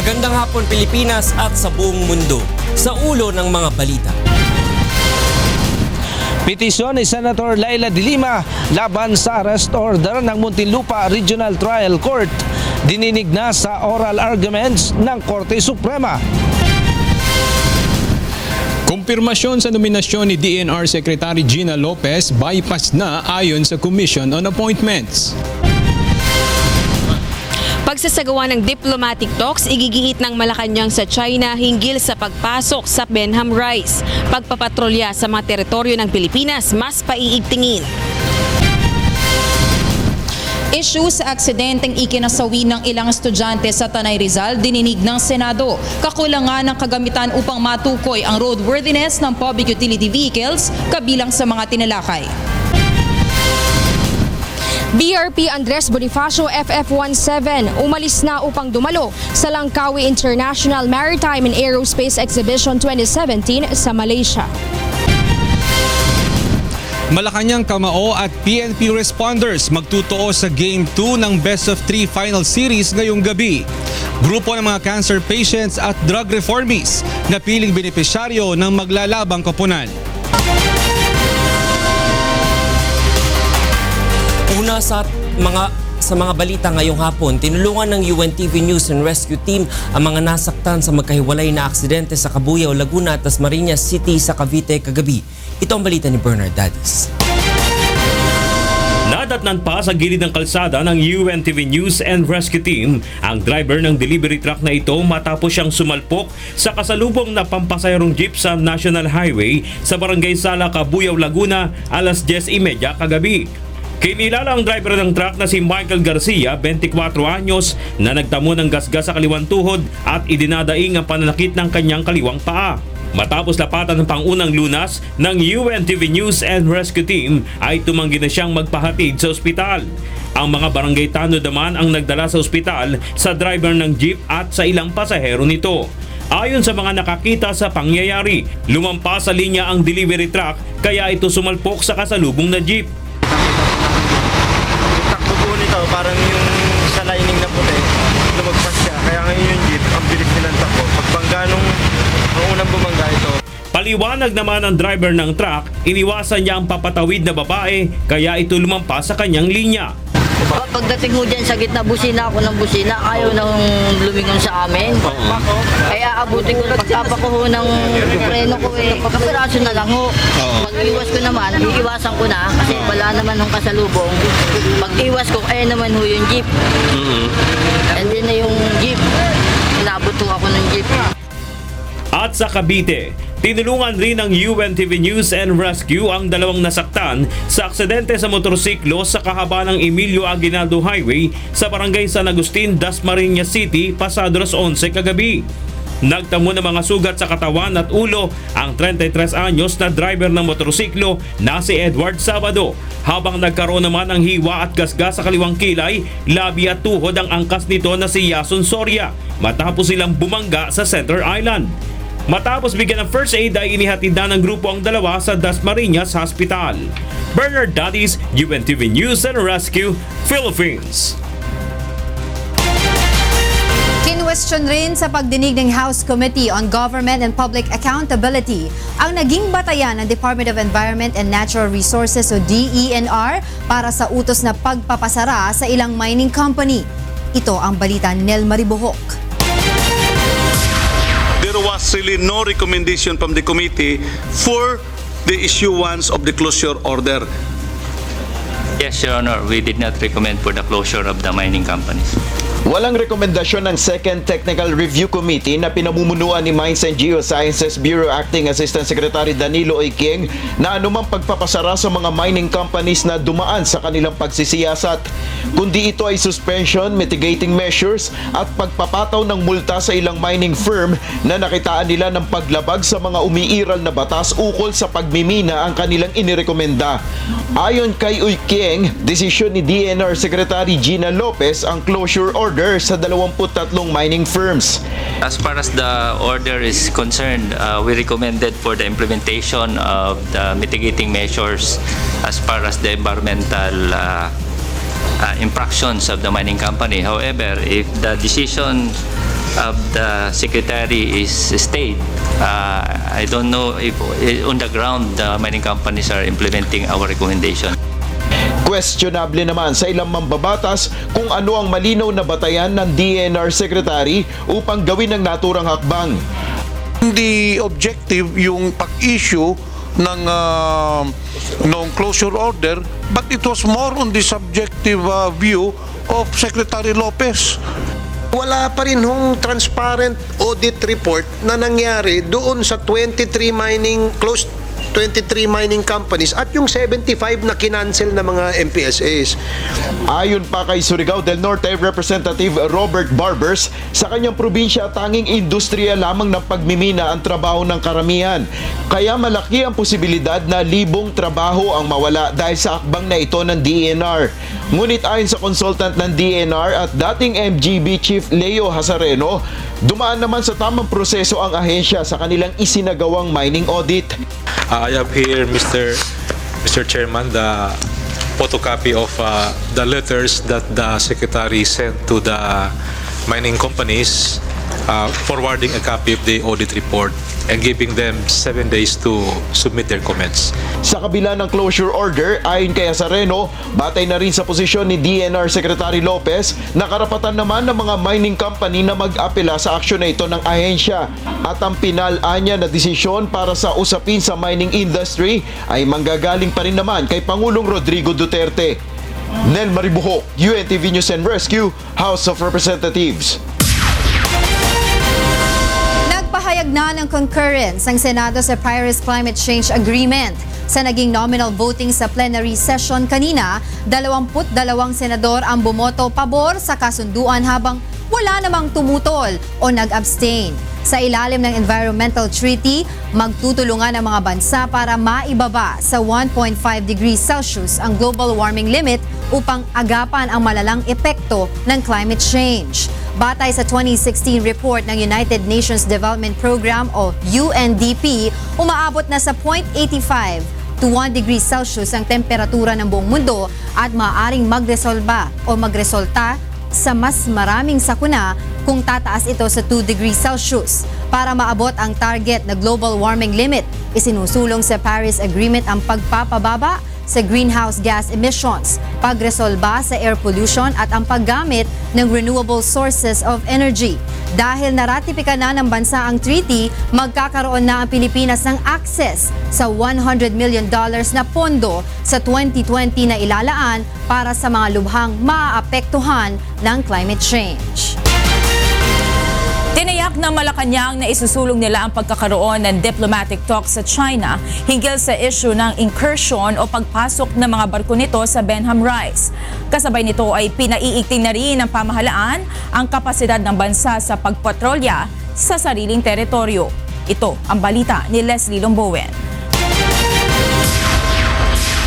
Magandang hapon Pilipinas at sa buong mundo. Sa ulo ng mga balita. Petisyon ni Senator Laila de Lima laban sa arrest order ng Muntinlupa Regional Trial Court. Dininig na sa oral arguments ng Korte Suprema. Kumpirmasyon sa nominasyon ni DENR Secretary Gina Lopez bypass na ayon sa Commission on Appointments. Pagsasagawa ng diplomatic talks, igigiit ng Malacanang sa China hinggil sa pagpasok sa Benham Rice. Pagpapatrolya sa mga teritoryo ng Pilipinas, mas paiigtingin. Issue sa aksidenteng ikinasawi ng ilang estudyante sa Tanay Rizal, dininig ng Senado. Kakulangan ng kagamitan upang matukoy ang roadworthiness ng public utility vehicles kabilang sa mga tinalakay. BRP Andres Bonifacio FF-17 umalis na upang dumalo sa Langkawi International Maritime and Aerospace Exhibition 2017 sa Malaysia. Malacanang Kamao at PNP responders magtutuo sa Game 2 ng Best of 3 Final Series ngayong gabi. Grupo ng mga cancer patients at drug reformists na piling benepisyaryo ng maglalabang koponan. Una sa mga balita ngayong hapon, tinulungan ng UNTV News and Rescue Team ang mga nasaktan sa magkahiwalay na aksidente sa Cabuyao, Laguna at Dasmariñas City sa Cavite kagabi. Ito ang balita ni Bernard Dadis. Nadatnan pa sa gilid ng kalsada ng UNTV News and Rescue Team ang driver ng delivery truck na ito matapos siyang sumalpok sa kasalubong na pampasayarong jeep sa National Highway sa Barangay Sala, Cabuyao, Laguna alas 10:30 kagabi. Kinilala ang driver ng truck na si Michael Garcia, 24 anyos, na nagtamo ng gasgas sa kaliwang tuhod at idinadaing ang pananakit ng kanyang kaliwang paa. Matapos lapatan ng pangunang lunas ng UNTV News and Rescue Team ay tumanggi na siyang magpahatid sa ospital. Ang mga barangay tanod naman ang nagdala sa ospital sa driver ng jeep at sa ilang pasahero nito. Ayon sa mga nakakita sa pangyayari, lumampas sa linya ang delivery truck kaya ito sumalpok sa kasalubong na jeep. Takbo po nito, parang yung sa lining na puti, lumagpas siya. Kaya ngayon yung jeep, ang bilis nilang takbo. Pagbangga nung unang bumangga ito. Paliwanag naman ng driver ng truck, iniwasan niya ang papatawid na babae kaya ito lumampas sa kanyang linya. Pagdating ho dyan sa gitna, busina ako ng busina, ayaw nang lumingon sa amin. Kaya abutin ko, pagtapa ko ho ng preno ko kapiraso na lang ho. Pag-iwas ko naman, iiwasan ko na kasi wala naman ng kasalubong. Pag-iwas ko, naman ho yung jeep. And then na yung jeep, inabot ho ako ng jeep. At sa Cavite, tinulungan rin ng UNTV News and Rescue ang dalawang nasaktan sa aksidente sa motorsiklo sa kahaba ng Emilio Aguinaldo Highway sa Barangay San Agustin, Dasmariñas City, pasado alas 11 kagabi. Nagtamo ng mga sugat sa katawan at ulo ang 33 anyos na driver ng motorsiklo na si Edward Sabado, habang nagkaroon naman ng hiwa at gasgas sa kaliwang kilay, labi at tuhod ang angkas nito na si Yason Soria matapos silang bumangga sa Center Island. Matapos bigyan ng first aid ay inihatid na ng grupo ang dalawa sa Dasmariñas Hospital. Bernard Dadis, UNTV News and Rescue, Philippines. Kinwestiyon rin sa pagdinig ng House Committee on Government and Public Accountability ang naging batayan ng Department of Environment and Natural Resources o DENR para sa utos na pagpapasara sa ilang mining company. Ito ang balita ni Nel Maribohok. There was really no recommendation from the committee for the issuance of the closure order. Yes, Your Honor, we did not recommend for the closure of the mining companies. Walang rekomendasyon ng Second Technical Review Committee na pinamumunuan ni Mines and Geosciences Bureau Acting Assistant Secretary Danilo Oiking na anumang pagpapasara sa mga mining companies na dumaan sa kanilang pagsisiyasat, kundi ito ay suspension, mitigating measures at pagpapataw ng multa sa ilang mining firm na nakitaan nila ng paglabag sa mga umiiral na batas ukol sa pagmimina ang kanilang inirekomenda. Ayon kay Oiking, desisyon ni DENR Secretary Gina Lopez ang closure order sa 23 mining firms. As far as the order is concerned, we recommended for the implementation of the mitigating measures as far as the environmental infractions of the mining company. However, if the decision of the secretary is stayed. I don't know if on the ground the mining companies are implementing our recommendation. Questionable naman sa ilang mambabatas kung ano ang malinaw na batayan ng DENR Secretary upang gawin ang naturang hakbang. Hindi objective yung pag-issue ng non-closure order, but it was more on the subjective view of Secretary Lopez. Wala pa rin hong transparent audit report na nangyari doon sa 23 mining companies at yung 75 na kinancel na mga MPSAs. Ayon pa kay Surigao del Norte Representative Robert Barbers, sa kanyang probinsya tanging industriya lamang ng pagmimina ang trabaho ng karamihan. Kaya malaki ang posibilidad na libong trabaho ang mawala dahil sa akbang na ito ng DENR. Ngunit ayon sa consultant ng DENR at dating MGB Chief Leo Hazareno, dumaan naman sa tamang proseso ang ahensya sa kanilang isinagawang mining audit. I have here, Mr. Chairman, the photocopy of the letters that the Secretary sent to the mining companies, forwarding a copy of the audit report and giving them 7 days to submit their comments. Sa kabila ng closure order, ayon kay Azareno, batay na rin sa posisyon ni DENR Secretary Lopez na karapatan naman ng mga mining company na mag-apela sa aksyon na ito ng ahensya. At ang pinal-anya na desisyon para sa usapin sa mining industry ay manggagaling pa rin naman kay Pangulong Rodrigo Duterte. Nel Maribuho, UNTV News and Rescue, House of Representatives. Nagpahayag na ng concurrence ang Senado sa Paris Climate Change Agreement. Sa naging nominal voting sa plenary session kanina, 22 senador ang bumoto pabor sa kasunduan habang wala namang tumutol o nag-abstain. Sa ilalim ng Environmental Treaty, magtutulungan ang mga bansa para maibaba sa 1.5 degrees Celsius ang global warming limit upang agapan ang malalang epekto ng climate change. Batay sa 2016 report ng United Nations Development Program o UNDP, umaabot na sa 0.85 to 1 degree Celsius ang temperatura ng buong mundo at maaaring magresolba o magresulta sa mas maraming sakuna kung tataas ito sa 2 degrees Celsius. Para maabot ang target na global warming limit, isinusulong sa Paris Agreement ang pagpapababa sa greenhouse gas emissions, pagresolba sa air pollution at ang paggamit ng renewable sources of energy. Dahil naratipika na ng bansa ang treaty, magkakaroon na ang Pilipinas ng access sa $100 million na pondo sa 2020 na ilalaan para sa mga lubhang maaapektuhan ng climate change. Tinayak ng Malacanang na isusulong nila ang pagkakaroon ng diplomatic talks sa China hinggil sa issue ng incursion o pagpasok ng mga barko nito sa Benham Rise. Kasabay nito ay pinaiigting na rin ng pamahalaan ang kapasidad ng bansa sa pagpatrolya sa sariling teritoryo. Ito ang balita ni Leslie Lombowen.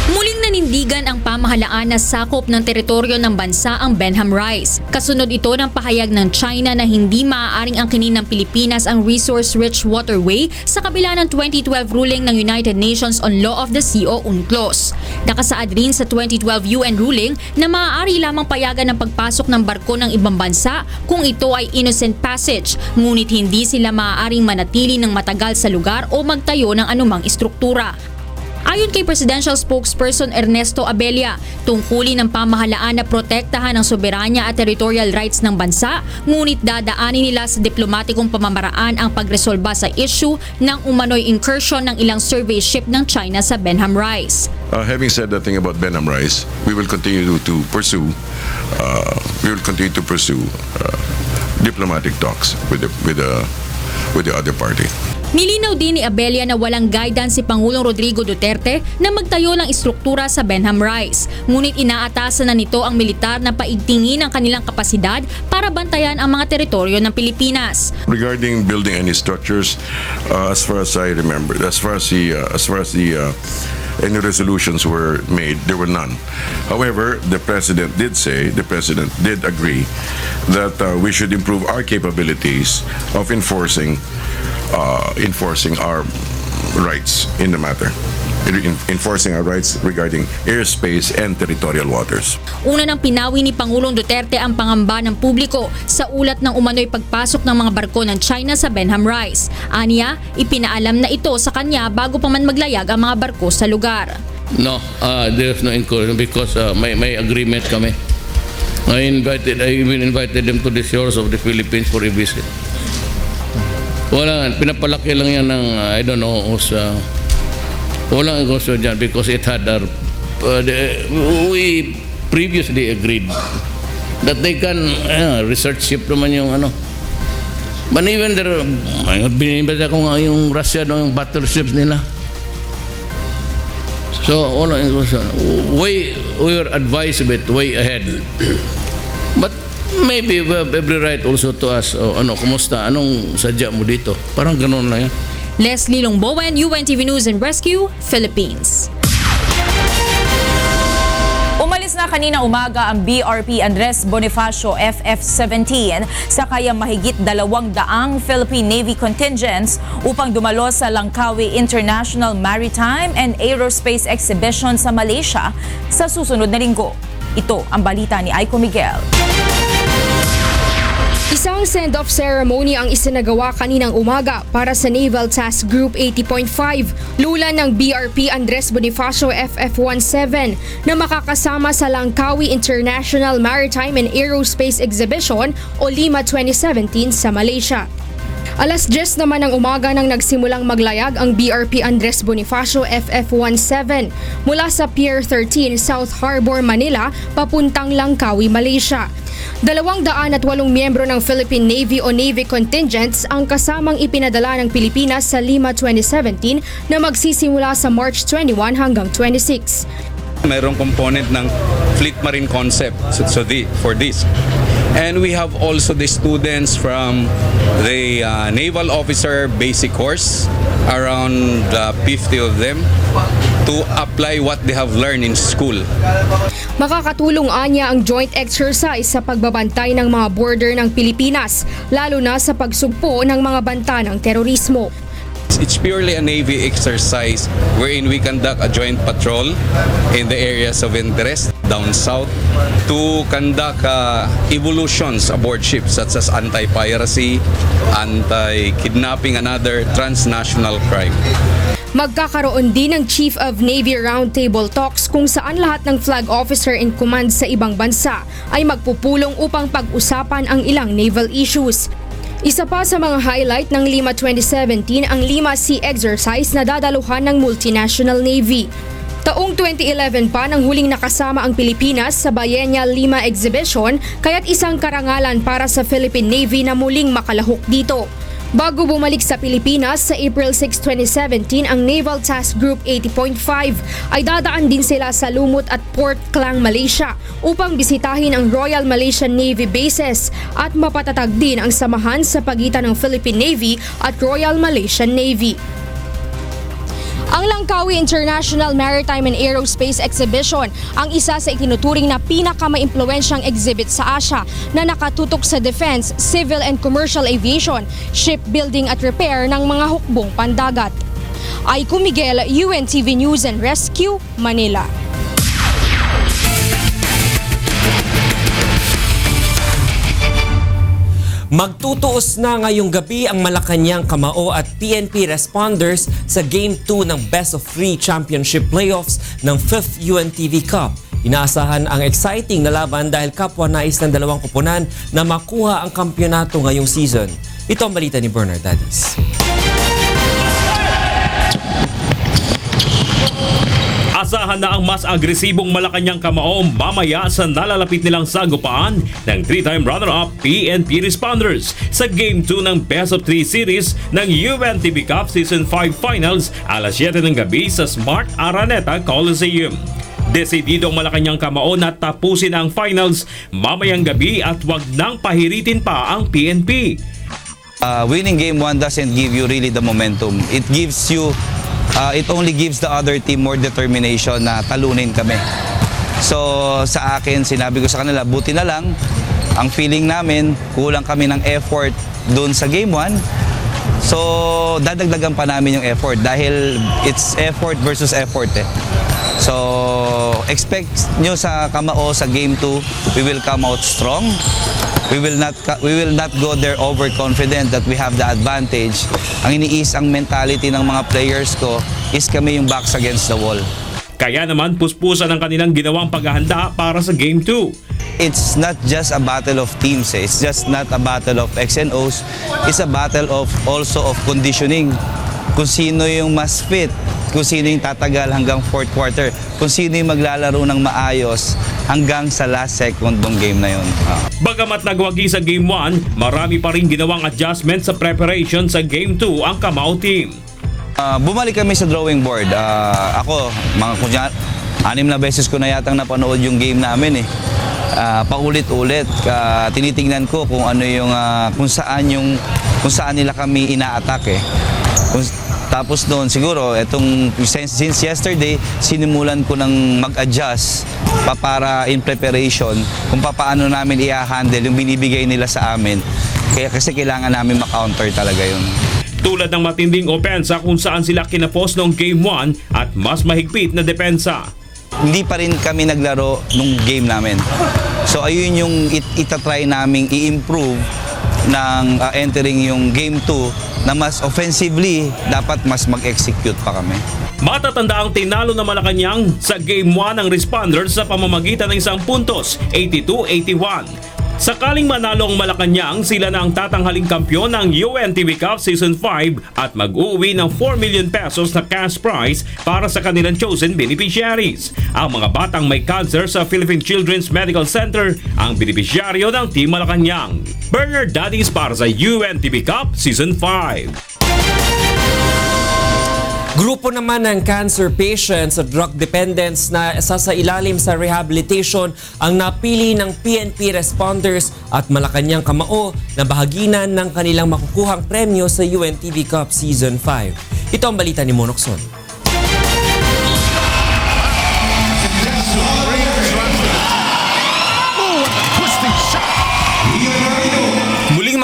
Muling nanindigan ang pamahalaan na sakop ng teritoryo ng bansa ang Benham Rise. Kasunod ito ng pahayag ng China na hindi maaaring angkinin ng Pilipinas ang resource-rich waterway sa kabila ng 2012 ruling ng United Nations on Law of the Sea o UNCLOS. Nakasaad rin sa 2012 UN ruling na maaari lamang payagan ng pagpasok ng barko ng ibang bansa kung ito ay innocent passage, ngunit hindi sila maaaring manatili ng matagal sa lugar o magtayo ng anumang istruktura. Ayon kay Presidential Spokesperson Ernesto Abella, tungkulin ng pamahalaan na protektahan ang soberanya at territorial rights ng bansa, ngunit dadaanin nila sa diplomatikong pamamaraan ang pagresolba sa issue ng umano'y incursion ng ilang survey ship ng China sa Benham Rise. Having said that thing about Benham Rise, we will continue to pursue diplomatic talks with the other party. Nilinaw din ni Abella na walang guidance si Pangulong Rodrigo Duterte na magtayo ng istruktura sa Benham Rise. Ngunit inaatasan na nito ang militar na paigtingin ang kanilang kapasidad para bantayan ang mga teritoryo ng Pilipinas. Regarding building any structures, as far as I remember, as far as any resolutions were made, there were none. However, the president did agree that we should improve our capabilities of enforcing our rights in the matter. enforcing our rights regarding airspace and territorial waters. Una nang pinawi ni Pangulong Duterte ang pangamba ng publiko sa ulat ng umano'y pagpasok ng mga barko ng China sa Benham Rice. Aniya, ipinaalam na ito sa kanya bago pa man maglayag ang mga barko sa lugar. No, there's no incursion because may agreement kami. I even invited them to the shores of the Philippines for a visit. Wala, pinapalaki lang yan ng, I don't know, walang negosyo dyan because it had we previously agreed that they can research ship naman yung ano. But even there, binibasa ko nga yung Russia yung battleships nila. So walang negosyo. We were advised a bit way ahead. But maybe we have every right also to ask, kumusta? Anong sadya mo dito? Parang ganun lang yan. Leslie Longbowen, UNTV News and Rescue, Philippines. Umalis na kanina umaga ang BRP Andres Bonifacio FF-17 sa kayang mahigit 200 Philippine Navy contingents upang dumalo sa Langkawi International Maritime and Aerospace Exhibition sa Malaysia sa susunod na linggo. Ito ang balita ni Aiko Miguel. Isang send-off ceremony ang isinagawa kaninang umaga para sa Naval Task Group 80.5, lula ng BRP Andres Bonifacio FF-17 na makakasama sa Langkawi International Maritime and Aerospace Exhibition o Lima 2017 sa Malaysia. Alas 10 naman ng umaga nang nagsimulang maglayag ang BRP Andres Bonifacio FF-17 mula sa Pier 13 South Harbor, Manila papuntang Langkawi, Malaysia. 208 miyembro ng Philippine Navy o Navy contingents ang kasamang ipinadala ng Pilipinas sa Lima 2017 na magsisimula sa March 21 hanggang 26. Mayroong component ng Fleet Marine Concept for this. And we have also the students from the Naval Officer Basic Course, around 50 of them, to apply what they have learned in school. Makakatulong anya ang joint exercise sa pagbabantay ng mga border ng Pilipinas, lalo na sa pagsugpo ng mga banta ng terorismo. It's purely a Navy exercise wherein we conduct a joint patrol in the areas of interest down south to conduct evolutions aboard ships such as anti-piracy, anti-kidnapping, and other transnational crime. Magkakaroon din ng Chief of Navy Roundtable Talks kung saan lahat ng flag officer in command sa ibang bansa ay magpupulong upang pag-usapan ang ilang naval issues. Isa pa sa mga highlight ng Lima 2017 ang Lima Sea Exercise na dadaluhan ng Multinational Navy. Taong 2011 pa nang huling nakasama ang Pilipinas sa Biennial Lima Exhibition, kaya't isang karangalan para sa Philippine Navy na muling makalahok dito. Bago bumalik sa Pilipinas sa April 6, 2017, ang Naval Task Group 80.5 ay dadaan din sila sa Lumut at Port Klang, Malaysia upang bisitahin ang Royal Malaysian Navy bases at mapatatag din ang samahan sa pagitan ng Philippine Navy at Royal Malaysian Navy. Ang Langkawi International Maritime and Aerospace Exhibition ang isa sa itinuturing na pinakamaimpluwensyang exhibit sa Asia na nakatutok sa defense, civil and commercial aviation, shipbuilding at repair ng mga hukbong pandagat. Aiko Miguel, UNTV News and Rescue, Manila. Magtutuos na ngayong gabi ang Malacanang Kamao at PNP responders sa Game 2 ng Best of 3 Championship Playoffs ng 5th UNTV Cup. Inaasahan ang exciting na laban dahil kapwa-nais ng dalawang koponan na makuha ang kampyonato ngayong season. Ito ang balita ni Bernard Dadis. Asahan na ang mas agresibong Malacanang Kamao mamaya sa nalalapit nilang sagupaan ng 3-time runner-up PNP Responders sa Game 2 ng Best of 3 Series ng UNTV Cup Season 5 Finals alas 7 ng gabi sa Smart Araneta Coliseum. Desidido ang Malacanang Kamao na tapusin ang finals mamayang gabi at wag nang pahiritin pa ang PNP. Winning Game 1 doesn't give you really the momentum. It gives you it only gives the other team more determination na talunin kami. So sa akin, sinabi ko sa kanila, buti na lang, ang feeling namin, kulang kami ng effort doon sa Game 1. So, dadagdagan pa namin yung effort dahil it's effort versus effort eh. So, expect nyo sa Kamao sa Game 2, we will come out strong. We will not go there overconfident that we have the advantage. Ang ang mentality ng mga players ko is kami yung backs against the wall. Kaya naman puspusan ang kanilang ginawang paghahanda para sa Game 2. It's not just a battle of teams. It's just not a battle of X and O's. It's a battle of also of conditioning. Kung sino yung mas fit, kung sino yung tatagal hanggang fourth quarter, kung sino yung maglalaro ng maayos hanggang sa last second ng game na yun. Bagamat nagwagi sa Game 1, marami pa rin ginawang adjustment sa preparation sa Game 2 ang Kamao team. Bumalik kami sa drawing board. Ako, mga 6 na beses ko na yatang napanood yung game namin eh. Paulit-ulit tinitingnan ko kung ano yung kung saan nila kami ina-attack eh. Tapos noon siguro since yesterday sinimulan ko nang mag-adjust para in preparation kung paano namin i-handle yung binibigay nila sa amin. Kasi kailangan namin ma-counter talaga yun. Tulad ng matinding opensa kung saan sila kinapos noong Game 1 at mas mahigpit na depensa. Hindi pa rin kami naglaro nung game namin. So ayun yung itatry naming i-improve ng entering yung Game 2 na mas offensively dapat mas mag-execute pa kami. Matatanda ang tinalo na Malacanang sa Game 1 ng Responders sa pamamagitan ng 1 puntos, 82-81. Sakaling manalo ang Malacanang, sila na ang tatanghaling kampyon ng UNTV Cup Season 5 at mag-uwi ng 4 million pesos na cash prize para sa kanilang chosen beneficiaries. Ang mga batang may cancer sa Philippine Children's Medical Center ang beneficiaryo ng Team Malacanang. Bernard Daddies para sa UNTV Cup Season 5. Grupo naman ng cancer patients at drug dependents na sasailalim sa rehabilitation ang napili ng PNP responders at Malacanang Kamao na bahaginan ng kanilang makukuhang premyo sa UNTV Cup Season 5. Ito ang balita ni Monokson.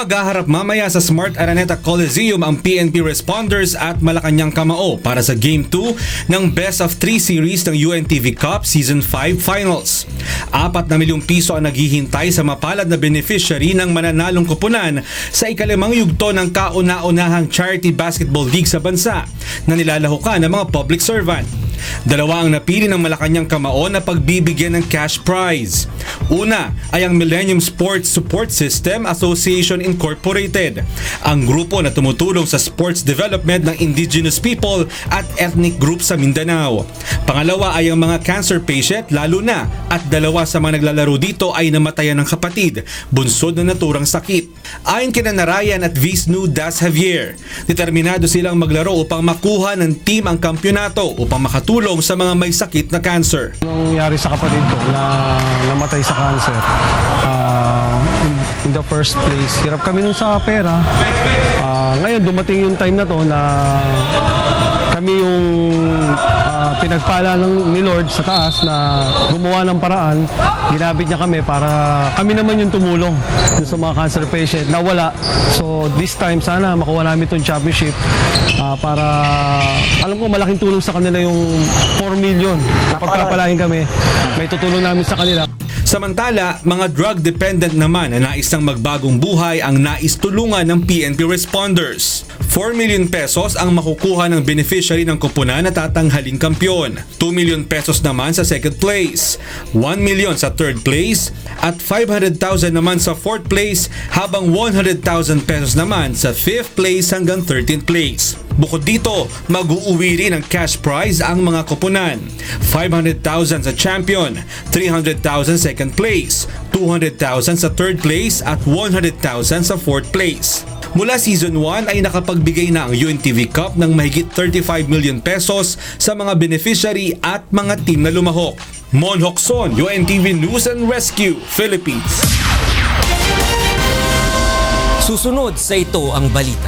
Maghaharap mamaya sa Smart Araneta Coliseum ang PNP Responders at Malacanang Kamao para sa Game 2 ng Best of 3 series ng UNTV Cup Season 5 Finals. 4 na milyong piso ang naghihintay sa mapalad na beneficiary ng mananalong kupunan sa ikalimang yugto ng kauna-unahang Charity Basketball League sa bansa na nilalahukan ng mga public servant. 2 ang napili ng Malacanang Kamao na pagbibigyan ng cash prize. Una ay ang Millennium Sports Support System Association Incorporated, ang grupo na tumutulong sa sports development ng indigenous people at ethnic group sa Mindanao. Pangalawa ay ang mga cancer patient, lalo na at 2 sa mga naglalaro dito ay namatayan ng kapatid, bunsod na naturang sakit. Ayon kina Narayan at Visnu Das Javier, determinado silang maglaro upang makuha ng team ang kampyonato upang makatulong sa mga may sakit na cancer. Nangyari sa kapatid ko na namatay sa cancer. In the first place, hirap kami nun sa pera. Ngayon, dumating yung time na to na kami yung pinagpala ni Lord sa taas na gumawa ng paraan. Ginabit niya kami para kami naman yung tumulong sa mga cancer patient na wala. So this time, sana makuha namin itong championship para alam ko malaking tulong sa kanila yung 4 million. Pagpapalain kami, may tutulong namin sa kanila. Samantala, mga drug dependent naman na nais ng magbagong buhay ang nais tulungan ng PNP Responders. 4 million pesos ang makukuha ng beneficiary ng kupunan na tatanghaling kampyon. 2 million pesos naman sa second place, 1 million sa third place, at 500,000 naman sa fourth place, habang 100,000 pesos naman sa 5th place hanggang 13th place. Bukod dito, mag-uuwi rin ng cash prize ang mga kupunan. 500,000 sa champion, 300,000 second place, 200,000 sa third place at 100,000 sa fourth place. Mula Season 1 ay nakapagbigay na ang UNTV Cup ng mahigit 35 million pesos sa mga beneficiary at mga team na lumahok. Mon Hokson, UNTV News and Rescue, Philippines. Susunod sa ito ang balita.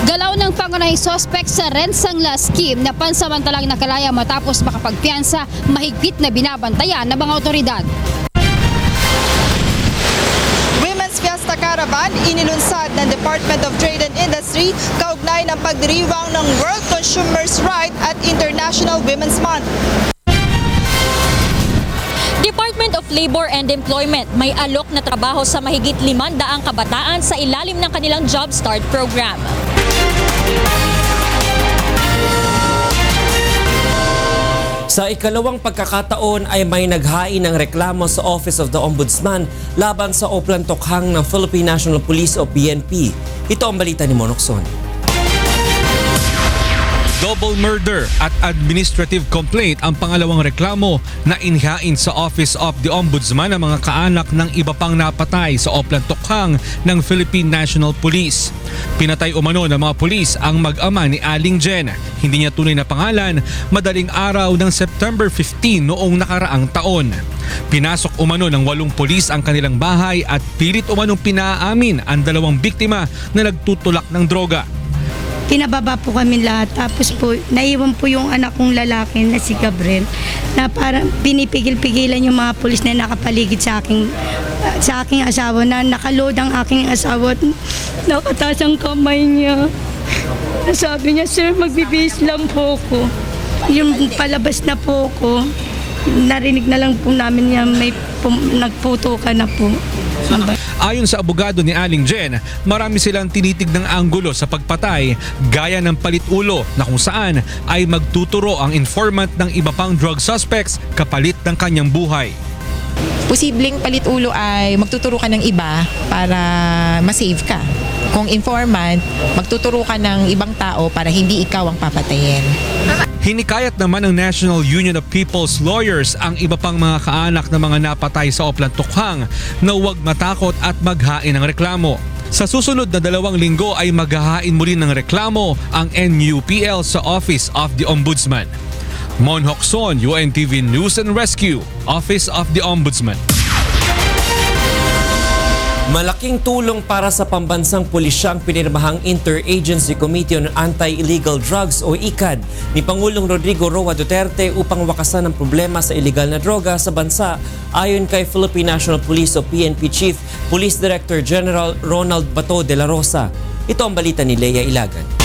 Galaw ng pangunahing suspect sa Rensangla scheme na pansamantalang nakalaya matapos makapagpiyansa, mahigpit na binabantayan ng mga otoridad. Women's Fiesta protesta caravan inilunsad ng Department of Trade and Industry kaugnay ng pagdiriwang ng World Consumers' Right at International Women's Month. Department of Labor and Employment may alok na trabaho sa mahigit 500 kabataan sa ilalim ng kanilang Job Start program. Sa ikalawang pagkakataon ay may naghain ng reklamo sa Office of the Ombudsman laban sa Oplan Tokhang ng Philippine National Police o PNP. Ito ang balita ni Monokson. Double murder at administrative complaint ang pangalawang reklamo na inhain sa Office of the Ombudsman ng mga kaanak ng iba pang napatay sa Oplan Tokhang ng Philippine National Police. Pinatay umano ng mga pulis ang mag-ama ni Aling Jen. Hindi niya tunay na pangalan, madaling araw ng September 15 noong nakaraang taon. Pinasok umano ng 8 pulis ang kanilang bahay at pilit umanong pinaamin ang 2 biktima na nagtutulak ng droga. Pinababa po kami lahat. Tapos po, naiwan po yung anak kong lalaki na si Gabriel na parang pinipigil-pigilan yung mga pulis na nakapaligid sa aking asawa na nakaload ang aking asawa at nakataas ang kamay niya. Sabi niya, sir, magbibihis lang po ko. Yung palabas na po ko, narinig na lang po namin niya may nagputukan na po. Ayon sa abogado ni Aling Jen, marami silang tinitignang anggulo sa pagpatay gaya ng palit ulo na kung saan ay magtuturo ang informant ng iba pang drug suspects kapalit ng kanyang buhay. Posibleng palit ulo ay magtuturo ka ng iba para ma-save ka. Kung informant, magtuturo ka ng ibang tao para hindi ikaw ang papatayin. Hinikayat naman ng National Union of People's Lawyers ang iba pang mga kaanak ng mga napatay sa Oplan Tokhang na huwag matakot at maghain ng reklamo. Sa susunod na 2 linggo ay maghahain muli ng reklamo ang NUPL sa Office of the Ombudsman. Mon Hokson, UNTV News and Rescue, Office of the Ombudsman. Malaking tulong para sa pambansang pulisyang pinirmahang Interagency Committee on Anti-Illegal Drugs o ICAD ni Pangulong Rodrigo Roa Duterte upang wakasan ang problema sa illegal na droga sa bansa ayon kay Philippine National Police o PNP Chief Police Director General Ronald Bato de la Rosa. Ito ang balita ni Leia Ilagan.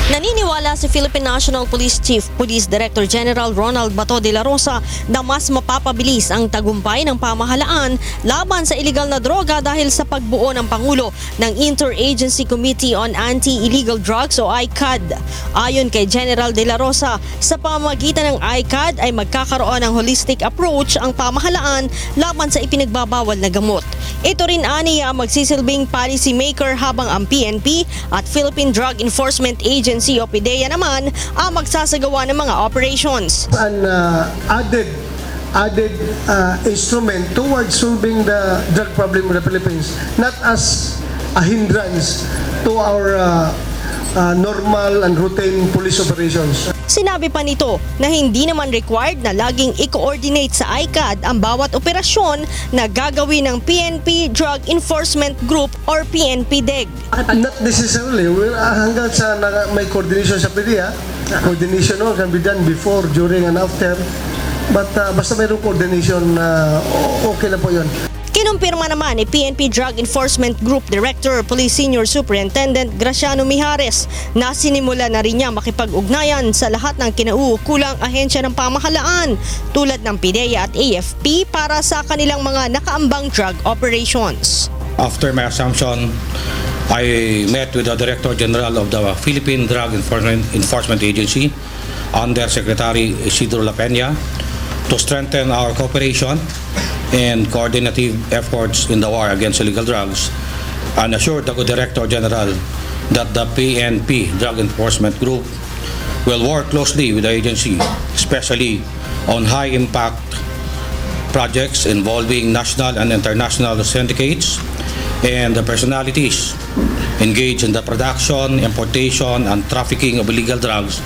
Naniniwala si Philippine National Police Chief Police Director General Ronald Bato de la Rosa na mas mapapabilis ang tagumpay ng pamahalaan laban sa iligal na droga dahil sa pagbuo ng Pangulo ng Interagency Committee on Anti-Illegal Drugs o ICAD. Ayon kay General de la Rosa, sa pamamagitan ng ICAD ay magkakaroon ng holistic approach ang pamahalaan laban sa ipinagbabawal na gamot. Ito rin aniya ang magsisilbing policy maker habang ang PNP at Philippine Drug Enforcement Agency o PDEA naman ang magsasagawa ng mga operations. An added instrument towards solving the drug problem in the Philippines, not as a hindrance to our normal and routine police operations. Sinabi pa nito na hindi naman required na laging i-coordinate sa ICAD ang bawat operasyon na gagawin ng PNP Drug Enforcement Group or PNP-DEG. Not necessarily. Hanggang sa may coordination sa PDEA, coordination can be done before, during, and after. But basta mayroong coordination, okay na po yun. Kinumpirma naman ni PNP Drug Enforcement Group Director Police Senior Superintendent Graciano Mijares na sinimula na rin niya makipag-ugnayan sa lahat ng kinauukulang ahensya ng pamahalaan tulad ng PDEA at AFP para sa kanilang mga nakaambang drug operations. After my assumption, I met with the Director General of the Philippine Drug Enforcement Agency under Secretary Isidro La Peña to strengthen our cooperation and coordinative efforts in the war against illegal drugs, and assured the Director General that the PNP Drug Enforcement Group will work closely with the agency, especially on high-impact projects involving national and international syndicates and the personalities engaged in the production, importation, and trafficking of illegal drugs,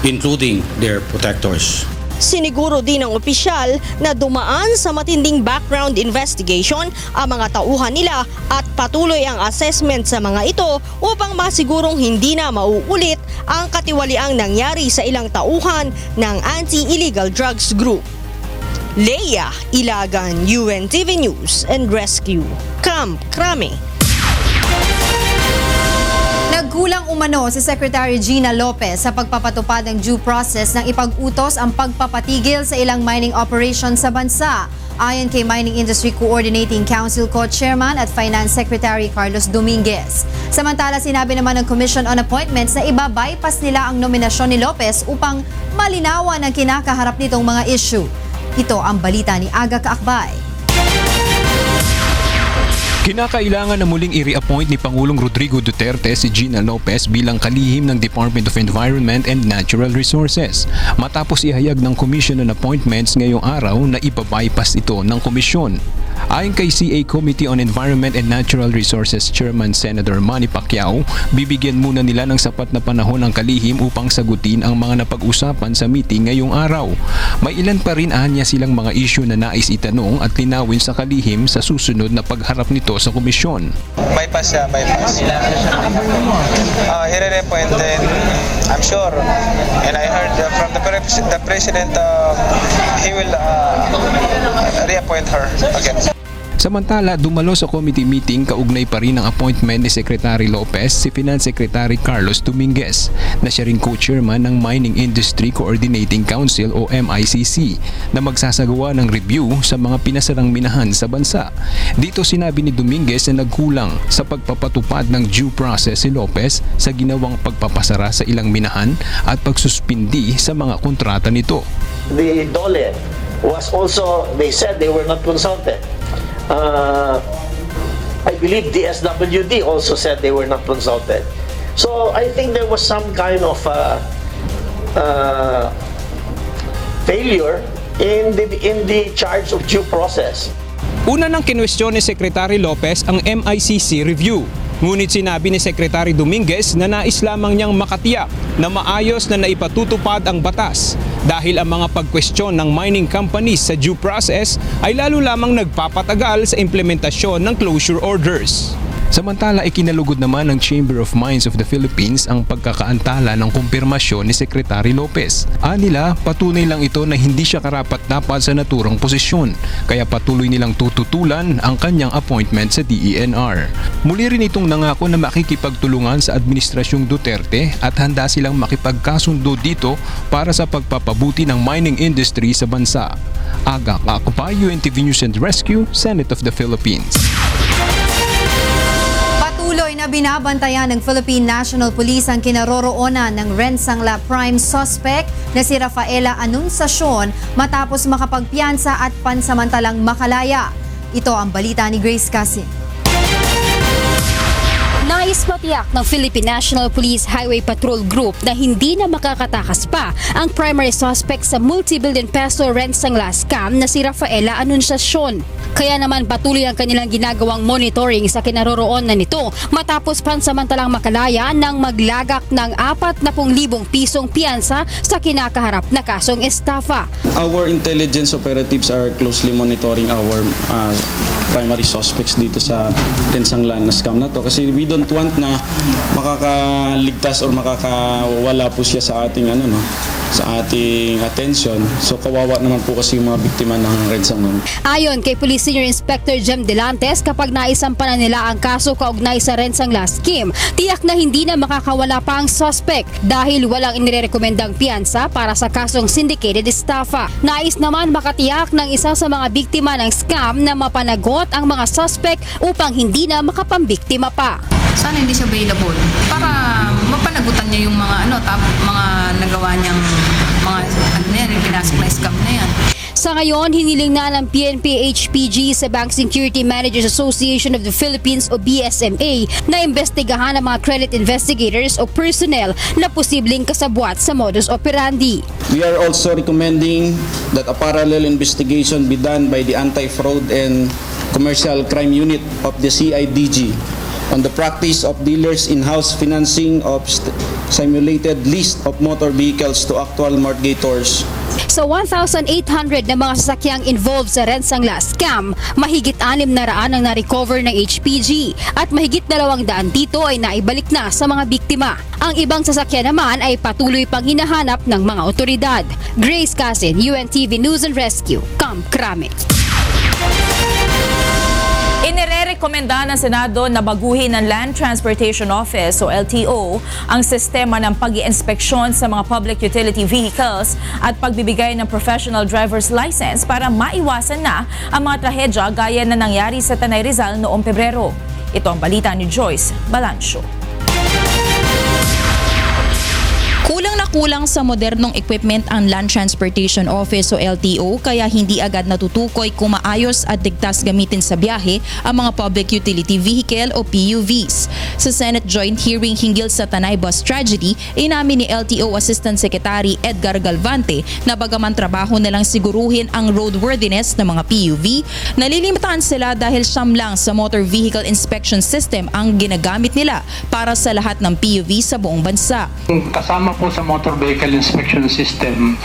including their protectors. Siniguro din ng opisyal na dumaan sa matinding background investigation ang mga tauhan nila at patuloy ang assessment sa mga ito upang masigurong hindi na mauulit ang katiwaliang nangyari sa ilang tauhan ng Anti-Illegal Drugs Group. Leia Ilagan, UNTV News and Rescue, Camp Crame. Nagkulang umano si Secretary Gina Lopez sa pagpapatupad ng due process ng ipag-utos ang pagpapatigil sa ilang mining operations sa bansa. Ayon kay Mining Industry Coordinating Council Co-Chairman at Finance Secretary Carlos Dominguez. Samantala, sinabi naman ng Commission on Appointments na iba-bypass nila ang nominasyon ni Lopez upang malinawan ang kinakaharap nitong mga issue. Ito ang balita ni Aga Kaakbay. Kinakailangan na muling i-reappoint ni Pangulong Rodrigo Duterte si Gina Lopez bilang kalihim ng Department of Environment and Natural Resources matapos ihayag ng Commission on Appointments ngayong araw na ibabypass ito ng komisyon. Ayon kay CA Committee on Environment and Natural Resources Chairman Senator Manny Pacquiao, bibigyan muna nila ng sapat na panahon ang kalihim upang sagutin ang mga napag-usapan sa meeting ngayong araw. May ilan pa rin anya silang mga issue na nais itanong at linawin sa kalihim sa susunod na pagharap nito sa komisyon. Bypass siya, bypass. He re-appointed, I'm sure, and I heard from the President, he will reappoint her again. Samantala, dumalo sa committee meeting kaugnay pa rin ang appointment ni Secretary Lopez si Finance Secretary Carlos Dominguez na siya ring co-chairman ng Mining Industry Coordinating Council o MICC na magsasagawa ng review sa mga pinasarang minahan sa bansa. Dito sinabi ni Dominguez na nagkulang sa pagpapatupad ng due process si Lopez sa ginawang pagpapasara sa ilang minahan at pagsuspindi sa mga kontrata nito. The DOLE was also, they said they were not consulted. I believe the SWD also said they were not consulted. So I think there was some kind of failure in the charge of due process. Una nang kinwestiyon ni Secretary Lopez ang MICC review. Ngunit sinabi ni Secretary Dominguez na nais lamang niyang makatiyak na maayos na naipatutupad ang batas dahil ang mga pagkwestiyon ng mining companies sa due process ay lalo lamang nagpapatagal sa implementasyon ng closure orders. Samantala, ikinalugod naman ng Chamber of Mines of the Philippines ang pagkakaantala ng kumpirmasyon ni Secretary Lopez. Anila, patunay lang ito na hindi siya karapat-dapat sa naturang posisyon, kaya patuloy nilang tututulan ang kanyang appointment sa DENR. Muli rin itong nangako na makikipagtulungan sa Administrasyong Duterte at handa silang makipagkasundo dito para sa pagpapabuti ng mining industry sa bansa. Aga Kaakbay, UNTV News and Rescue, Senate of the Philippines. Patuloy na binabantayan ng Philippine National Police ang kinaroroonan ng Rensangla prime suspect na si Rafaela Anunciacion matapos makapagpiyansa at pansamantalang makalaya. Ito ang balita ni Grace Casin. Nais matiyak ng Philippine National Police Highway Patrol Group na hindi na makakatakas pa ang primary suspect sa multi-billion peso Rensangla scam na si Rafaela Anunciacion. Kaya naman patuloy ang kanilang ginagawang monitoring sa kinaroroonan nito matapos pansamantalang makalaya ng maglagak ng 40,000 pisong piyansa sa kinakaharap na kasong estafa. Our intelligence operatives are closely monitoring our primary suspects dito sa Rensangla na scam na to kasi we don't want na makakaligtas or makakawala po siya sa ating sa ating attention. So kawawa naman po kasi yung mga biktima ng Rensangla. Ayon kay Police Senior Inspector Jem Delantes, kapag naisampanan nila ang kaso kaugnay sa Rensangla scheme, tiyak na hindi na makakawala pa ang suspect dahil walang inirekomendang piyansa para sa kasong syndicated estafa. Nais naman makatiyak ng isa sa mga biktima ng scam na mapanagot ang mga suspect upang hindi na makapambiktima pa. Sana hindi siya available para mapanagutan niya yung mga mga nagawa niyang mga yung pinasok na scam na yan. Sa ngayon, hiniling na ng PNP-HPG sa Bank Security Managers Association of the Philippines o BSMA na imbestigahan ang mga credit investigators o personnel na posibleng kasabwat sa modus operandi. We are also recommending that a parallel investigation be done by the Anti-Fraud and Commercial Crime Unit of the CIDG on the practice of dealers in-house financing of simulated lease of motor vehicles to actual mortgagors Sa 1,800 na mga sasakyang involved sa Rensangla scam, mahigit 600 ang na-recover ng HPG at mahigit 200 dito ay naibalik na sa mga biktima. Ang ibang sasakyan naman ay patuloy pang hinahanap ng mga otoridad. Grace Casin, UNTV News and Rescue, Camp Crame. Inirerekomenda ng Senado na baguhin ng Land Transportation Office o LTO ang sistema ng pag-iinspeksyon sa mga public utility vehicles at pagbibigay ng professional driver's license para maiwasan na ang mga trahedya gaya na nangyari sa Tanay Rizal noong Pebrero. Ito ang balita ni Joyce Balancio. Kulang na kulang sa modernong equipment ang Land Transportation Office o LTO kaya hindi agad natutukoy kung maayos at ligtas gamitin sa biyahe ang mga public utility vehicle o PUVs. Sa Senate joint hearing hinggil sa Tanay bus tragedy, inamin ni LTO Assistant Secretary Edgar Galvante na bagaman trabaho nilang siguruhin ang roadworthiness ng mga PUV, nalilimitahan sila dahil siyam lang sa motor vehicle inspection system ang ginagamit nila para sa lahat ng PUV sa buong bansa. Kasama po sa motor vehicle inspection system,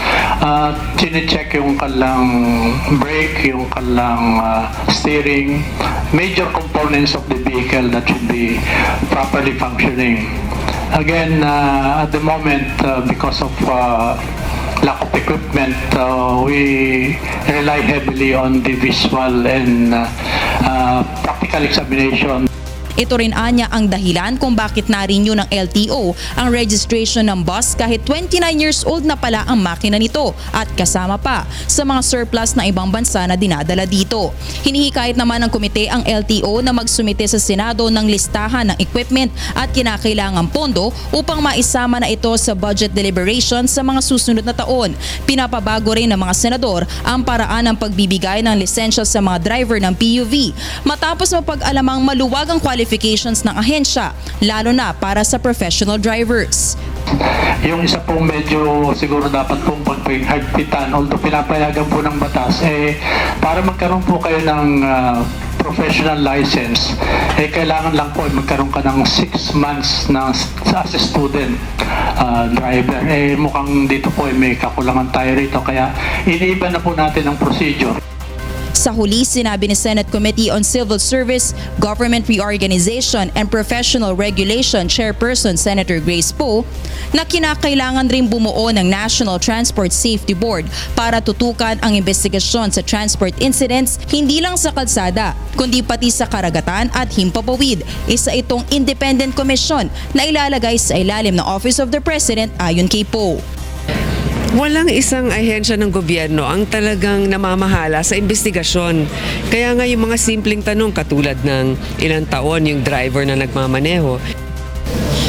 chine-check yung kalang brake, yung kalang steering, major components of the vehicle that should be properly functioning. Again, at the moment, because of lack of equipment, we rely heavily on the visual and practical examination. Ito rin anya ang dahilan kung bakit na-renew ng LTO ang registration ng bus kahit 29 years old na pala ang makina nito at kasama pa sa mga surplus na ibang bansa na dinadala dito. Hinihikayat naman ng komite ang LTO na magsumite sa Senado ng listahan ng equipment at kinakailangang pondo upang maisama na ito sa budget deliberation sa mga susunod na taon. Pinapabago rin ng mga senador ang paraan ng pagbibigay ng lisensya sa mga driver ng PUV matapos mapag-alamang maluwag ang qualifications ng ahensya, lalo na para sa professional drivers. Yung isa pong medyo siguro dapat pong paghigpitan, although pinapayagan po ng batas, para magkaroon po kayo ng professional license, kailangan lang po magkaroon ka ng 6 months na as a student driver. Mukhang dito po may kakulangan tayo rito, kaya iniiba na po natin ang procedure. Sa huli, sinabi ni Senate Committee on Civil Service, Government Reorganization and Professional Regulation Chairperson Senator Grace Poe na kinakailangan rin bumuo ng National Transport Safety Board para tutukan ang investigasyon sa transport incidents hindi lang sa kalsada, kundi pati sa karagatan at himpapawid. Isa itong independent commission na ilalagay sa ilalim ng Office of the President ayon kay Poe. Walang isang ahensya ng gobyerno ang talagang namamahala sa investigasyon. Kaya nga yung mga simpleng tanong katulad ng ilang taon yung driver na nagmamaneho.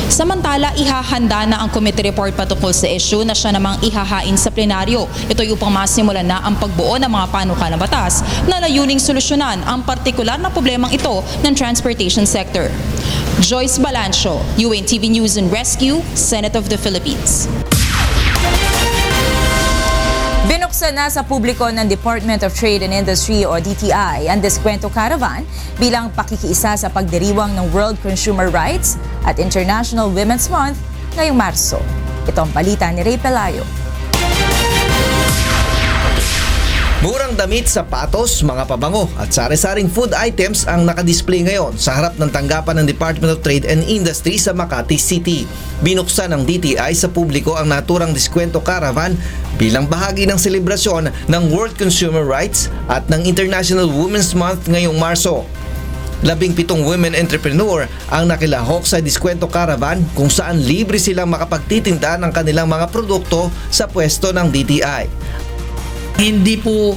Samantala, ihahanda na ang committee report patungkol sa issue na siya namang ihahain sa plenaryo. Ito yung upang masimulan na ang pagbuo ng mga panukalang batas na layuning solusyonan ang partikular na problemang ito ng transportation sector. Joyce Balancio, UNTV News and Rescue, Senate of the Philippines. Binuksan na sa publiko ng Department of Trade and Industry o DTI ang Deskwento Caravan bilang pakikiisa sa pagdiriwang ng World Consumer Rights at International Women's Month ngayong Marso. Ito ang balita ni Ray Pelayo. Murang damit, sapatos, mga pabango at sari-saring food items ang nakadisplay ngayon sa harap ng tanggapan ng Department of Trade and Industry sa Makati City. Binuksan ng DTI sa publiko ang naturang Deskwento Caravan bilang bahagi ng selebrasyon ng World Consumer Rights at ng International Women's Month ngayong Marso. 17 women entrepreneur ang nakilahok sa Deskwento Caravan kung saan libre silang makapagtitinda ng kanilang mga produkto sa pwesto ng DTI. Hindi po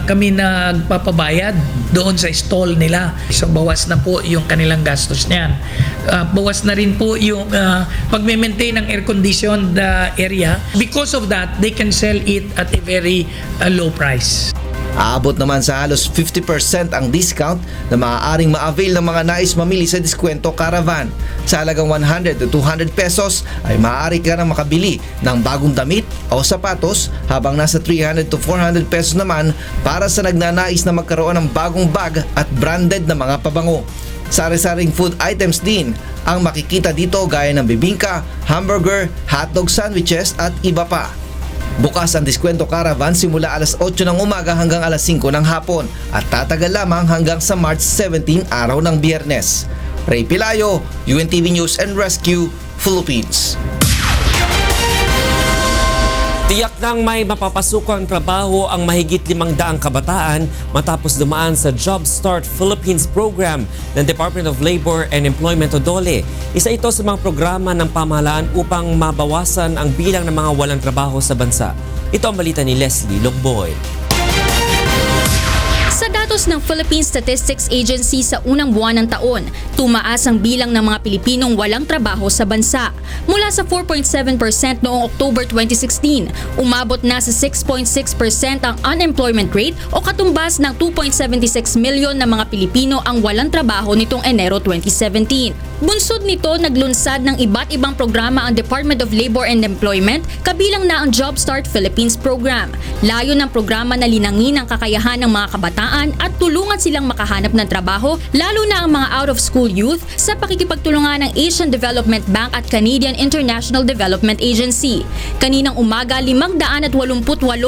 kami nagpapabayad doon sa stall nila. So bawas na po yung kanilang gastos niyan. Bawas na rin po yung pag-maintain ng air-conditioned area. Because of that, they can sell it at a very low price. Aabot naman sa halos 50% ang discount na maaaring ma-avail ng mga nais mamili sa Deskwento Caravan. Sa halagang 100 to 200 pesos ay maaari ka nang makabili ng bagong damit o sapatos, habang nasa 300 to 400 pesos naman para sa nagnanais na magkaroon ng bagong bag at branded na mga pabango. Sari-saring food items din ang makikita dito gaya ng bibingka, hamburger, hotdog sandwiches at iba pa. Bukas ang Diskwento Caravan simula alas 8 ng umaga hanggang alas 5 ng hapon at tatagal lamang hanggang sa March 17, araw ng Biyernes. Ray Pilayo, UNTV News and Rescue, Philippines. Tiyak nang may mapapasukang trabaho ang mahigit 500 kabataan matapos dumaan sa Job Start Philippines program ng Department of Labor and Employment o DOLE. Isa ito sa mga programa ng pamahalaan upang mabawasan ang bilang ng mga walang trabaho sa bansa. Ito ang balita ni Leslie Logboy. Sa datos ng Philippine Statistics Agency sa unang buwan ng taon, tumaas ang bilang ng mga Pilipinong walang trabaho sa bansa. Mula sa 4.7% noong October 2016, umabot na sa 6.6% ang unemployment rate o katumbas ng 2.76 milyon na mga Pilipino ang walang trabaho nitong Enero 2017. Bunsod nito, naglunsad ng iba't ibang programa ang Department of Labor and Employment, kabilang na ang Job Start Philippines program. Layo ng programa na linangin ang kakayahan ng mga kabataan at tulungan silang makahanap ng trabaho, lalo na ang mga out-of-school youth, sa pakikipagtulungan ng Asian Development Bank at Canadian International Development Agency. Kaninang umaga, 588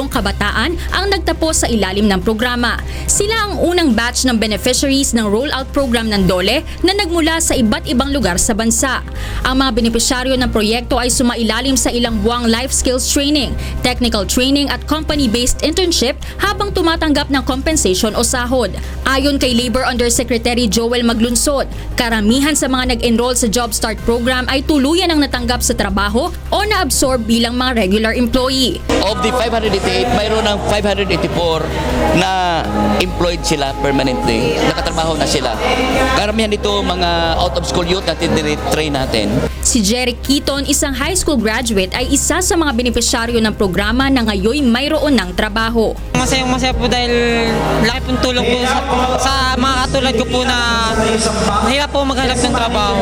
kabataan ang nagtapos sa ilalim ng programa. Sila ang unang batch ng beneficiaries ng rollout program ng DOLE na nagmula sa iba't ibang lugar sa bansa. Ang mga benepisyaryo ng proyekto ay sumailalim sa ilang buwang life skills training, technical training at company-based internship habang tumatanggap ng compensation o sahod. Ayon kay Labor Undersecretary Joel Maglunsod, karamihan sa mga nag-enroll sa Job Start program ay tuluyan ang natanggap sa trabaho o na-absorb bilang mga regular employee. Of the 588, mayroon ng 584 na employed sila permanently. Nakatrabaho na sila. Karamihan dito mga out-of-school youth na tinire-train natin. Si Jeric Keaton, isang high school graduate, ay isa sa mga benepisyaryo ng programa na ngayon mayroon ng trabaho. Masaya po dahil laki pong tulong po sa mga katulad ko po na mahirap po maghanap ng trabaho.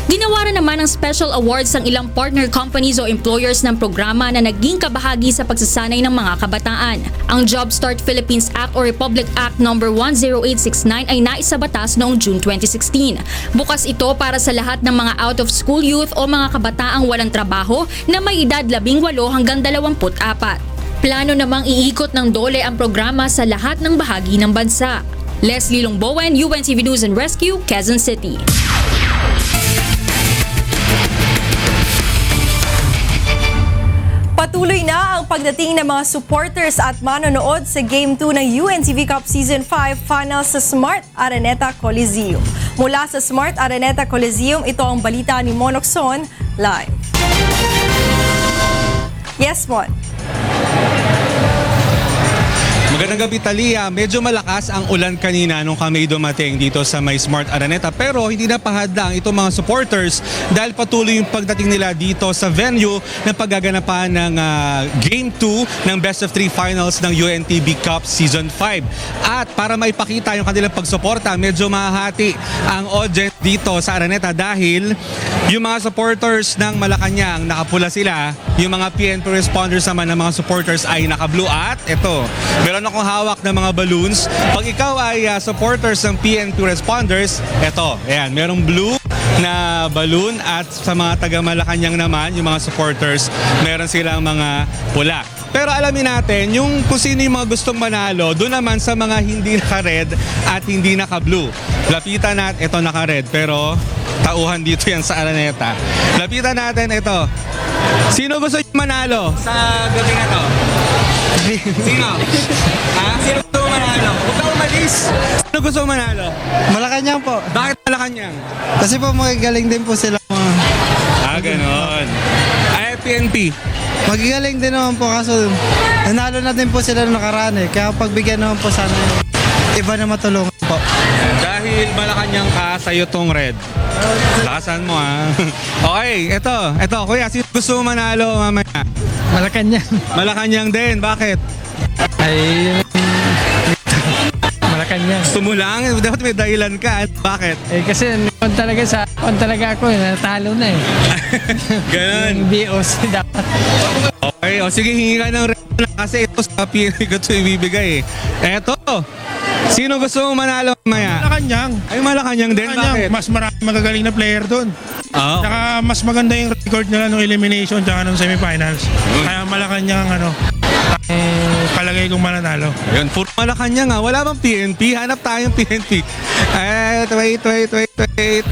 Ginawa rin naman ng special awards ang ilang partner companies o employers ng programa na naging kabahagi sa pagsasanay ng mga kabataan. Ang Job Start Philippines Act o Republic Act No. 10869 ay naisabatas noong June 2016. Bukas ito para sa lahat ng mga out-of-school youth o mga kabataang walang trabaho na may edad 18 hanggang 24. Plano namang iikot ng DOLE ang programa sa lahat ng bahagi ng bansa. Leslie Longbowen, UNTV News and Rescue, Quezon City. Patuloy na ang pagdating ng mga supporters at manonood sa Game 2 ng UNTV Cup Season 5 Finals sa Smart Araneta Coliseum. Mula sa Smart Araneta Coliseum, ito ang balita ni Monokson live. Yes, Mon. Magandang gabi, Talia. Medyo malakas ang ulan kanina nung kami dumating dito sa may Smart Araneta, pero hindi na pahadlang itong mga supporters dahil patuloy yung pagdating nila dito sa venue na paggaganapan ng Game 2 ng Best of 3 Finals ng UNTV Cup Season 5. At para maipakita yung kanilang pagsuporta, medyo mahahati ang audience dito sa Araneta dahil yung mga supporters ng Malacanang nakapula sila, yung mga PNP responders naman ng mga supporters ay naka-blue at ito, meron akong hawak ng mga balloons. Pag ikaw ay supporters ng PNP responders, eto, ayan, merong blue na balloon at sa mga taga Malacanang naman, yung mga supporters, meron silang mga pula. Pero alamin natin, yung kung sino yung mga gustong manalo, doon naman sa mga hindi naka-red at hindi naka-blue. Lapitan natin, ito naka-red, pero tauhan dito yan sa Araneta. Lapitan natin ito. Sino gusto yung manalo sa gabi na to? Sino? Ha? Sino gusto manalo? Huwag ka umalis. Sino gusto manalo? Malacanang po. Bakit Malacanang? Kasi po magagaling din po sila mga... Ganon. Ay, PNP. Magigaling din naman po kaso nanalo na din po sila nung nakaraan eh. Kaya pagbigyan naman po sana iba na matulungan po. Dahil Malacanang ka, sa'yo tong red. Lakasan mo ha. Okay, ito kuya, sino gusto mo manalo mamaya? Malacanang. Malacanang din, bakit? Ay... Malacanang. Gusto mo lang? Dapat may dahilan ka. Bakit? Eh kasi talaga ako eh, natalo na eh. Ganon. Yung BOC dapat. Okay, o sige, hingi ka ng red na kasi ito sa PNP ko ito ibibigay eh. Eto, sino gusto mo manalo mamaya? Malacanang. Ay, Malacanang. Malacanang din, bakit? Mas marami magagaling na player doon. Ah, Saka mas maganda yung record nila nung elimination tsaka nung semifinals. Kaya Malacanang ang palagay kong mananalo. Ayun, puro Malacanang nga. Wala bang PNP? Hanap tayong PNP. Wait.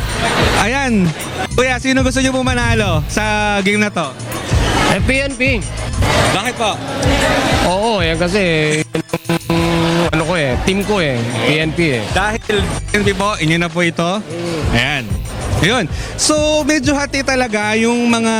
Ayan. Kuya, sino gusto nyo pong manalo sa game na to? PNP. Bakit po? Oo, yan kasi ano ko team ko PNP Dahil PNP po, inyo na po ito. Ayan. Ayun. So, medyo hati talaga yung mga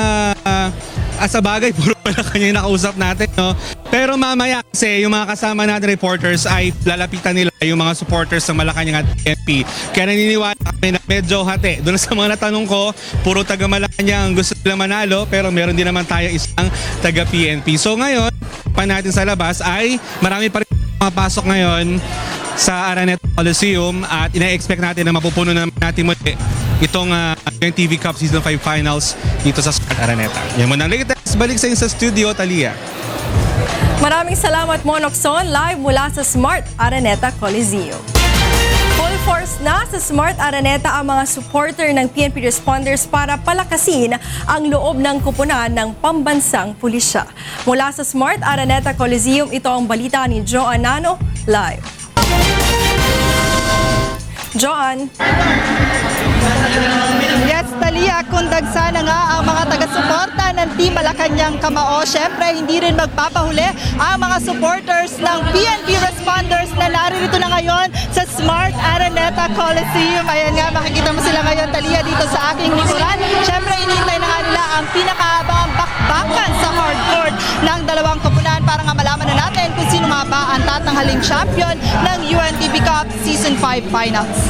sa bagay, puro Malacanang yung nakausap natin, no? Pero mamaya kasi yung mga kasama natin reporters ay lalapitan nila yung mga supporters ng Malacanang at PNP. Kaya naniniwala kami na medyo hati. Doon sa mga natanong ko, puro taga Malacanang gusto nila manalo, pero meron din naman tayo isang taga PNP. So ngayon, pa natin sa labas ay marami pa rin mapasok ngayon sa Araneta Coliseum at ina-expect natin na mapupuno naman natin muli itong UNTV Cup Season 5 Finals dito sa Smart Araneta. Yan mo nang latest. Balik sa inyo sa studio, Talia. Maraming salamat, Monokson, live mula sa Smart Araneta Coliseum. Full force na sa Smart Araneta ang mga supporter ng PNP responders para palakasin ang loob ng kupunan ng pambansang pulisya. Mula sa Smart Araneta Coliseum, ito ang balita ni Joan Nano, live. Joan. Yes, Talia, kung dagsa na nga ang mga taga-suporta ng Team Malacanang Kamao, syempre hindi rin magpapahuli ang mga supporters ng PNP responders na naririto na ngayon sa Smart Araneta Coliseum. Ayan nga, makikita mo sila ngayon, Talia, dito sa aking likuran. Syempre, inintay na nga nila ang pinakahabang bakbakan sa hardcourt ng dalawang koponan para nga malaman na natin kung sino nga ba ang tatanghaling champion ng UNTV Cup Season 5 Finals.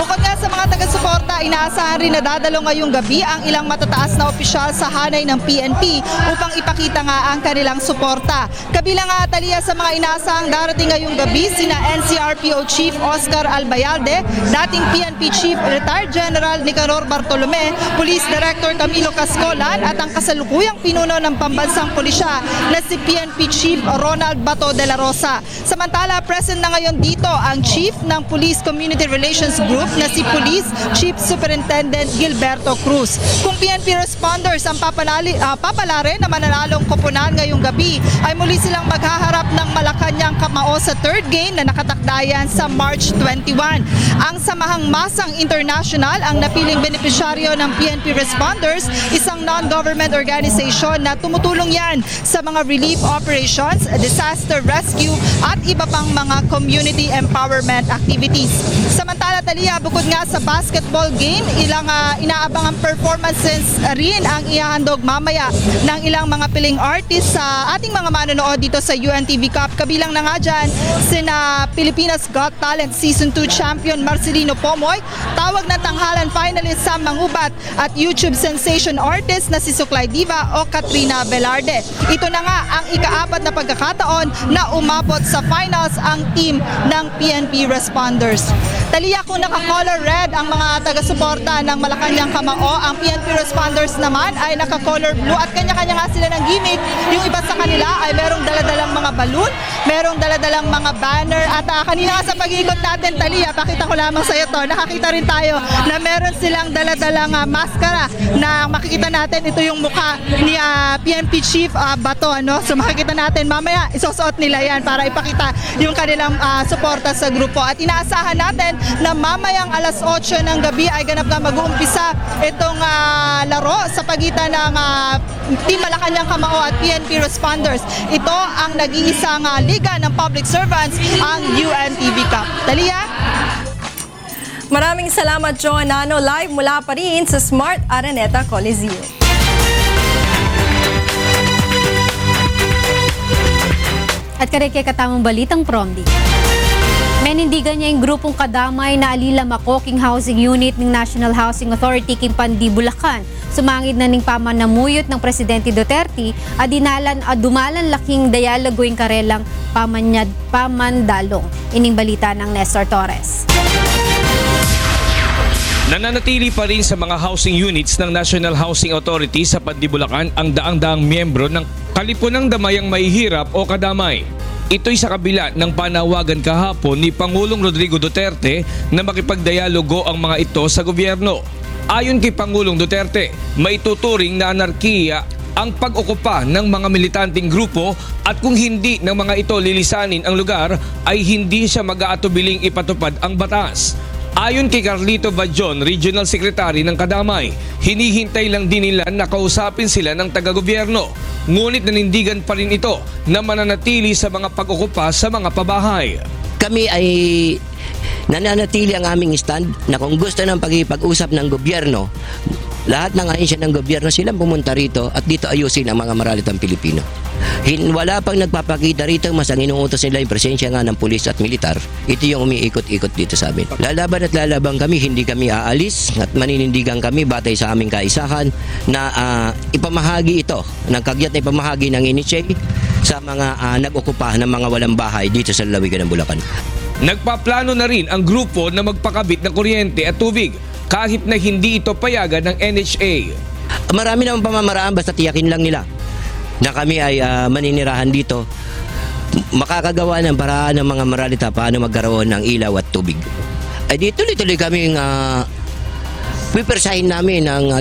Bukod nga sa mga taga-suporta, inaasahan rin na dadalo ngayong gabi ang ilang matataas na opisyal sa hanay ng PNP upang ipakita nga ang kanilang suporta. Kabilang nga, Talia, sa mga inaasahang darating ngayong gabi, sina NCRPO Chief Oscar Albayalde, dating PNP Chief Retired General Nicanor Bartolome, Police Director Camilo Cascolan at ang kasalukuyang pinuno ng pambansang pulisya na si PNP Chief Ronald Bato de la Rosa. Samantala, present na ngayon dito ang Chief ng Police Community Relations Group na si Police Chief Superintendent Gilberto Cruz. Kung PNP responders ang papalari na mananalong koponan ngayong gabi, ay muli silang maghaharap ng Malacanang Kamao sa third game na nakatakdayan sa March 21. Ang Samahang Masang International ang napiling benepisyaryo ng PNP responders, isang non-government organization na tumutulong yan sa mga relief operations, disaster rescue at iba pang mga community empowerment activities. Samantala, Talia, bukod nga sa basketball game, ilang inaabangang performances rin ang ihahandog mamaya ng ilang mga piling artists sa ating mga manonood dito sa UNTV Cup. Kabilang na nga dyan sina Pilipinas Got Talent Season 2 Champion Marcelino Pomoy, Tawag ng Tanghalan finalist Sam Mangubat at YouTube sensation artist na si Suklay Diva o Katrina Velarde. Ito na nga ang ika-4 na pagkakataon na umabot sa finals ang team ng PNP responders. Talia, kung naka-color red ang mga taga-suporta ng Malacanang Kamao, ang PNP responders naman ay naka-color blue at kanya-kanya nga sila ng gimmick. Yung iba sa kanila ay merong daladalang mga balloon, merong daladalang mga banner at kanina nga sa pag-iikot natin, Talia, pakita ko lamang sa iyo to, nakakita rin tayo na meron silang daladalang maskara na makikita natin ito yung mukha ni PNP Chief Bato. So makikita natin mamaya isusuot nila yan para ipakita yung kanilang suporta sa grupo at inaasahan natin na mamayang alas 8 ng gabi ay ganap na mag-uumpisa itong laro sa pagitan ng Team Malacanang Kamao at PNP responders. Ito ang nag-iisang liga ng public servants, ang UNTV Cup. Talia? Maraming salamat, Joan Nano, live mula pa rin sa Smart Araneta Coliseum. At kareke katamang balitang Promdi. Menindigan niya yung grupong kadamay na Alila Makoking Housing Unit ng National Housing Authority king Pandi, Bulacan. Sumangid na ning pamanamuyot ng Presidente Duterte at dumalan laking dialogo yung karelang pamandalong. Ining balita ng Nestor Torres. Nananatili pa rin sa mga housing units ng National Housing Authority sa Pandi, Bulacan ang daang-daang miyembro ng Kalipunang Damayang Mahihirap o Kadamay. Ito'y sa kabila ng panawagan kahapon ni Pangulong Rodrigo Duterte na makipagdialogo ang mga ito sa gobyerno. Ayon kay Pangulong Duterte, maituturing na anarkiya ang pag-okupa ng mga militanteng grupo at kung hindi ng mga ito lilisanin ang lugar ay hindi siya mag-aatubiling ipatupad ang batas. Ayon kay Carlito Vadjon, Regional Secretary ng Kadamay, hinihintay lang din nila na kausapin sila ng taga-gobyerno. Ngunit nanindigan pa rin ito na mananatili sa mga pag-okupa sa mga pabahay. Kami ay nananatili ang aming stand na kung gusto ng pag-ipag-usap ng gobyerno, lahat ng ahensya ng gobyerno silang pumunta rito at dito ayusin ang mga maralitang Pilipino. Wala pang nagpapakita rito, mas ang inuutos nila yung presensya nga ng pulis at militar. Ito yung umiikot-ikot dito sa amin. Lalaban at lalaban kami, hindi kami aalis at maninindigan kami batay sa aming kaisahan na ipamahagi ito, ng kagyat na ipamahagi ng NHA sa mga nag-okupa ng mga walang bahay dito sa lalawigan ng Bulacan. Nagpaplano na rin ang grupo na magpakabit ng kuryente at tubig kahit na hindi ito payagan ng NHA. Marami namang pamamaraan basta tiyakin lang nila na kami ay maninirahan dito, makakagawa ng paraan ng mga maralita paano magkaroon ng ilaw at tubig. Ay di tuloy-tuloy kaming pipersahin namin ng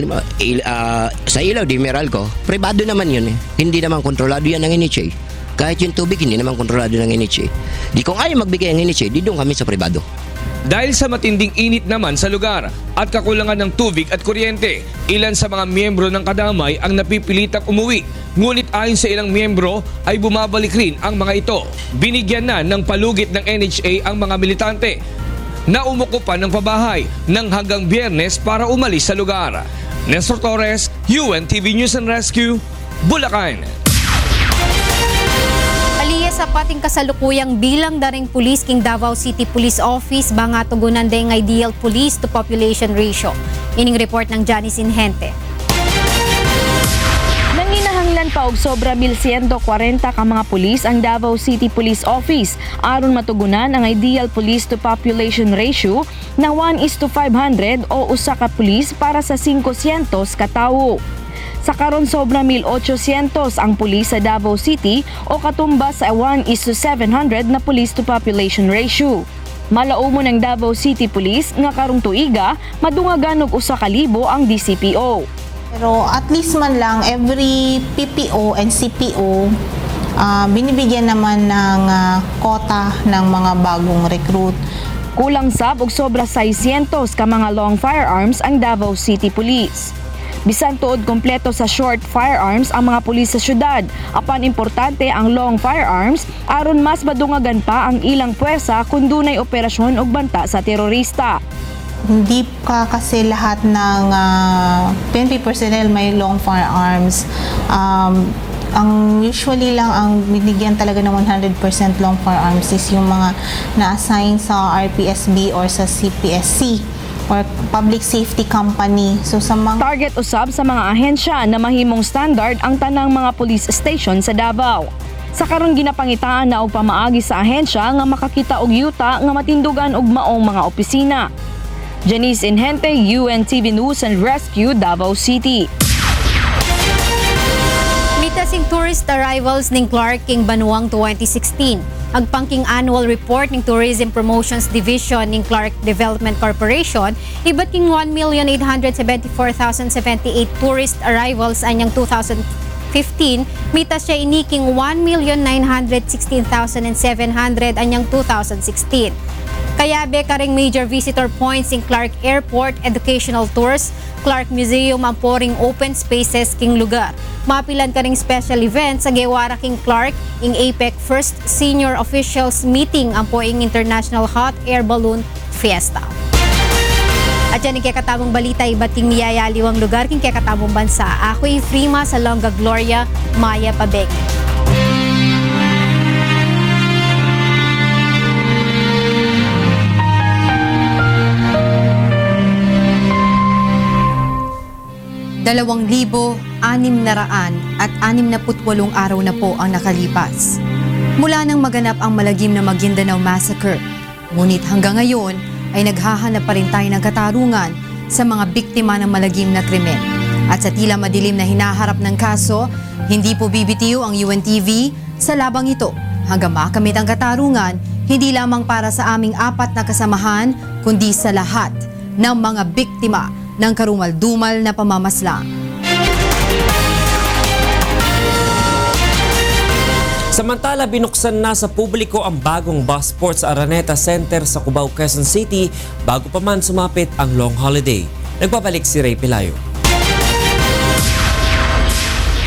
sa ilaw di Meralco. Privado naman yun eh. Hindi naman kontrolado yan ng NHA. Kahit yung tubig hindi naman kontrolado ng NHA. Di kung ayaw magbigay ang NHA, di doon kami sa privado. Dahil sa matinding init naman sa lugar at kakulangan ng tubig at kuryente, ilan sa mga miyembro ng Kadamay ang napipilitang umuwi. Ngunit ayon sa ilang miyembro ay bumabalik rin ang mga ito. Binigyan na ng palugit ng NHA ang mga militante na umukupa ng pabahay ng hanggang Biyernes para umalis sa lugar. Nestor Torres, UNTV News and Rescue, Bulacan. Sa pating kasalukuyang bilang daring pulis king Davao City Police Office banga tugunan deng ideal police to population ratio. Ining report ng Janice Inhente. Nanginahanglan pa og sobra 1,140 ka mga pulis ang Davao City Police Office aron matugunan ang ideal police to population ratio na 1:500 o usa ka pulis para sa 500 ka tawo. Sa karon sobra 1,800 ang pulis sa Davao City o katumbas sa 1:700 na police to population ratio. Malaumo ng Davao City Police nga karong tuiga madungagan og 1,000 ang DCPO. Pero at least man lang every PPO and CPO binibigyan naman ng quota ng mga bagong recruit. Kulang sab og sobra 600 ka mga long firearms ang Davao City Police. Bisan tuod kompleto sa short firearms ang mga pulis sa syudad, apan importante ang long firearms aron mas madungagan pa ang ilang puwersa kung dunay operasyon og banta sa terorista. Hindi ka kasi lahat ng PNP personnel may long firearms. Ang usually lang ang binigyan talaga ng 100% long firearms is yung mga na-assign sa RPSB or sa CPSC. Or public safety company. So sa mga target usab sa mga ahensya na mahimong standard ang tanang mga police station sa Davao. Sa karon ginapangitaan na og pamaagi sa ahensya nga makakita og yuta nga matindugan og maong mga opisina. Janice Inhente, UNTV News and Rescue, Davao City. Mitasing tourist arrivals ning Clark king Banuang 2016. Agpangking annual report ng Tourism Promotions Division ng Clark Development Corporation, iba't king 1,874,078 tourist arrivals anyang 2015, mitas siya iniking 1,916,700 anyang 2016. Kaya karing major visitor points in Clark Airport, educational tours, Clark Museum ang poring open spaces king lugar. Mapilan karing special events sa Gewara king Clark ing APEC First Senior Officials Meeting ang poing International Hot Air Balloon Fiesta. At yan ang kakatamong balita iba't king niyayaliwang lugar king kakatamong bansa. Ako'y Frima sa Longga Gloria, Maya Pabek. Dalawang 2,668 araw na po ang nakalipas. Mula nang maganap ang malagim na Maguindanao Massacre, ngunit hanggang ngayon ay naghahanap pa rin tayo ng katarungan sa mga biktima ng malagim na krimen. At sa tila madilim na hinaharap ng kaso, hindi po bibitiw ang UNTV sa labang ito. hanggang makamit ang katarungan, hindi lamang para sa aming 4 na kasamahan, kundi sa lahat ng mga biktima ng karumal-dumal na pamamaslang. Samantala, binuksan na sa publiko ang bagong Busport sa Araneta Center sa Cubao, Quezon City bago pa man sumapit ang long holiday. Nagbabalik si Ray Pilayo.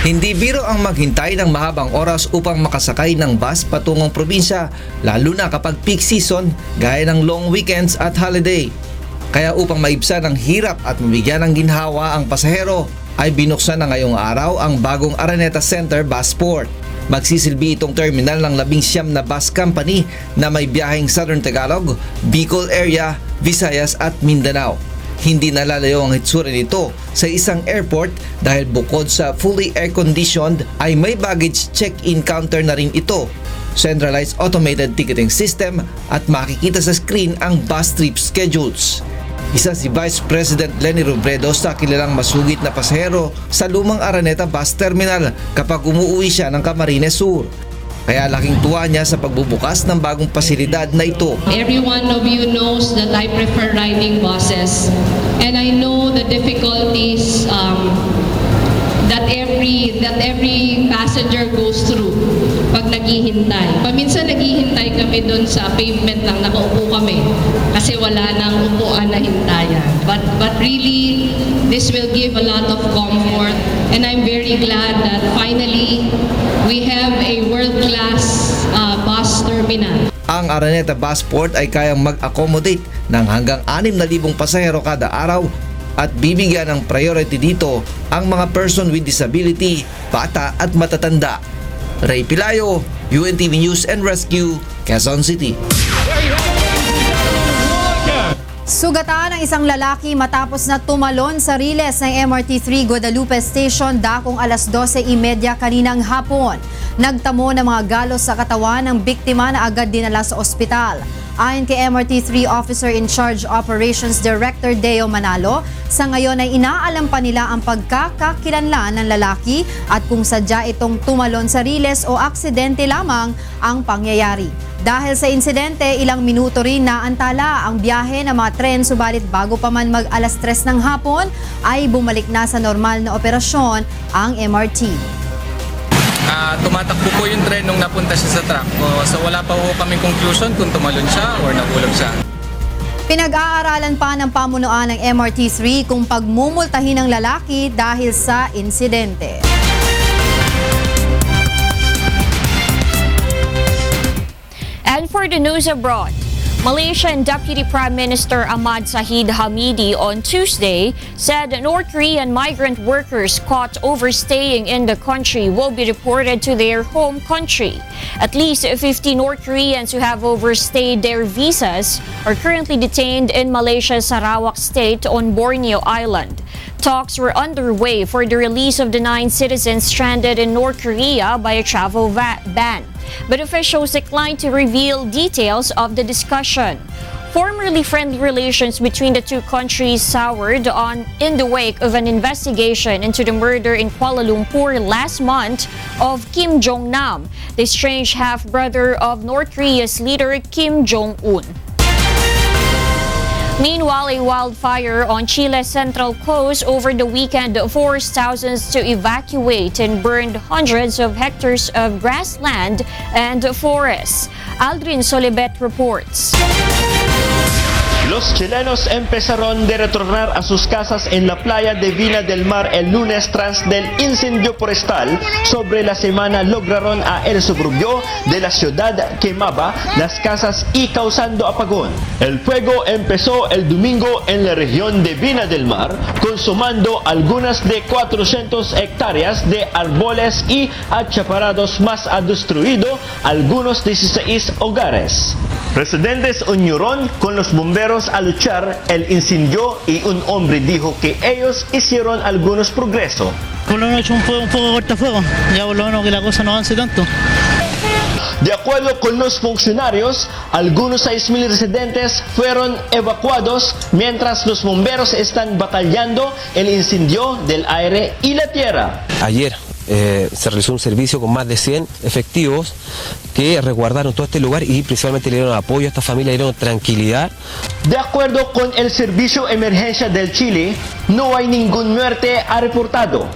Hindi biro ang maghintay ng mahabang oras upang makasakay ng bus patungong probinsya, lalo na kapag peak season gaya ng long weekends at holiday. Kaya upang maibsan ang hirap at mabigyan ng ginhawa ang pasahero, ay binuksan na ngayong araw ang bagong Araneta Center Busport. Magsisilbi itong terminal ng 19 na bus company na may biyaheng Southern Tagalog, Bicol area, Visayas at Mindanao. Hindi nalalayo ang hitsura nito sa isang airport dahil bukod sa fully air-conditioned ay may baggage check-in counter na rin ito, centralized automated ticketing system at makikita sa screen ang bus trip schedules. Isa si Vice President Lenny Robredo sa kilalang masugid na pasahero sa lumang Araneta Bus Terminal kapag umuwi siya ng Camarines Sur. Kaya laking tuwa niya sa pagbubukas ng bagong pasilidad na ito. Every one of you knows that I prefer riding buses, and I know the difficulties that every passenger goes through pag naghihintay. Paminsan naghihintay kami doon sa pavement lang, nakaupo kami kasi wala nang upuan na hintayan. But really, this will give a lot of comfort, and I'm very glad that finally we have a world-class bus terminal. Ang Araneta Busport ay kayang mag-accommodate ng hanggang 6,000 pasahero kada araw at bibigyan ng priority dito ang mga person with disability, bata at matatanda. Ray Pilayo, UNTV News and Rescue, Quezon City. Sugatan ang isang lalaki matapos na tumalon sa riles ng MRT3 Guadalupe Station dakong alas 12:30 kaninang hapon. Nagtamo ng mga galos sa katawan ng biktima na agad dinala sa ospital. Ayon kay MRT3 Officer in Charge Operations Director Deo Manalo, sa ngayon ay inaalam pa nila ang pagkakakilanlan ng lalaki at kung sadya itong tumalon sa riles o aksidente lamang ang pangyayari. Dahil sa insidente, ilang minuto rin naantala ang biyahe ng mga tren, subalit bago pa man mag alas 3 ng hapon ay bumalik na sa normal na operasyon ang MRT. Tumatakbo po yung tren nung napunta siya sa track. So wala pa po kaming conclusion kung tumalon siya or nahulog siya. Pinag-aaralan pa ng pamunuan ng MRT3 kung pagmumultahin ng lalaki dahil sa insidente. And for the news abroad, Malaysian Deputy Prime Minister Ahmad Zahid Hamidi on Tuesday said North Korean migrant workers caught overstaying in the country will be deported to their home country. At least 50 North Koreans who have overstayed their visas are currently detained in Malaysia's Sarawak state on Borneo Island. Talks were underway for the release of the 9 citizens stranded in North Korea by a travel ban. But officials declined to reveal details of the discussion. Formerly friendly relations between the two countries soured in the wake of an investigation into the murder in Kuala Lumpur last month of Kim Jong-nam, the estranged half-brother of North Korea's leader Kim Jong-un. Meanwhile, a wildfire on Chile's central coast over the weekend forced thousands to evacuate and burned hundreds of hectares of grassland and forests. Aldrin Solibet reports. Los chilenos empezaron de retornar a sus casas en la playa de Vina del Mar el lunes tras del incendio forestal. Sobre la semana lograron a el suburbio de la ciudad quemaba las casas y causando apagón. El fuego empezó el domingo en la región de Vina del Mar, consumando algunas de 400 hectáreas de árboles y achaparados, más ha destruido algunos 16 hogares. Residentes unieron con los bomberos a luchar el incendio y un hombre dijo que ellos hicieron algunos progresos. Por lo menos un poco cortafuego, ya por lo menos que la cosa no avance tanto. De acuerdo con los funcionarios, algunos 6,000 residentes fueron evacuados mientras los bomberos están batallando el incendio del aire y la tierra. Ayer se realizó un servicio con más de 100 efectivos que resguardaron todo este lugar y principalmente le dieron apoyo a esta familia, le dieron tranquilidad. De acuerdo con el Servicio Emergencia del Chile, no hay ningún muerte ha reportado.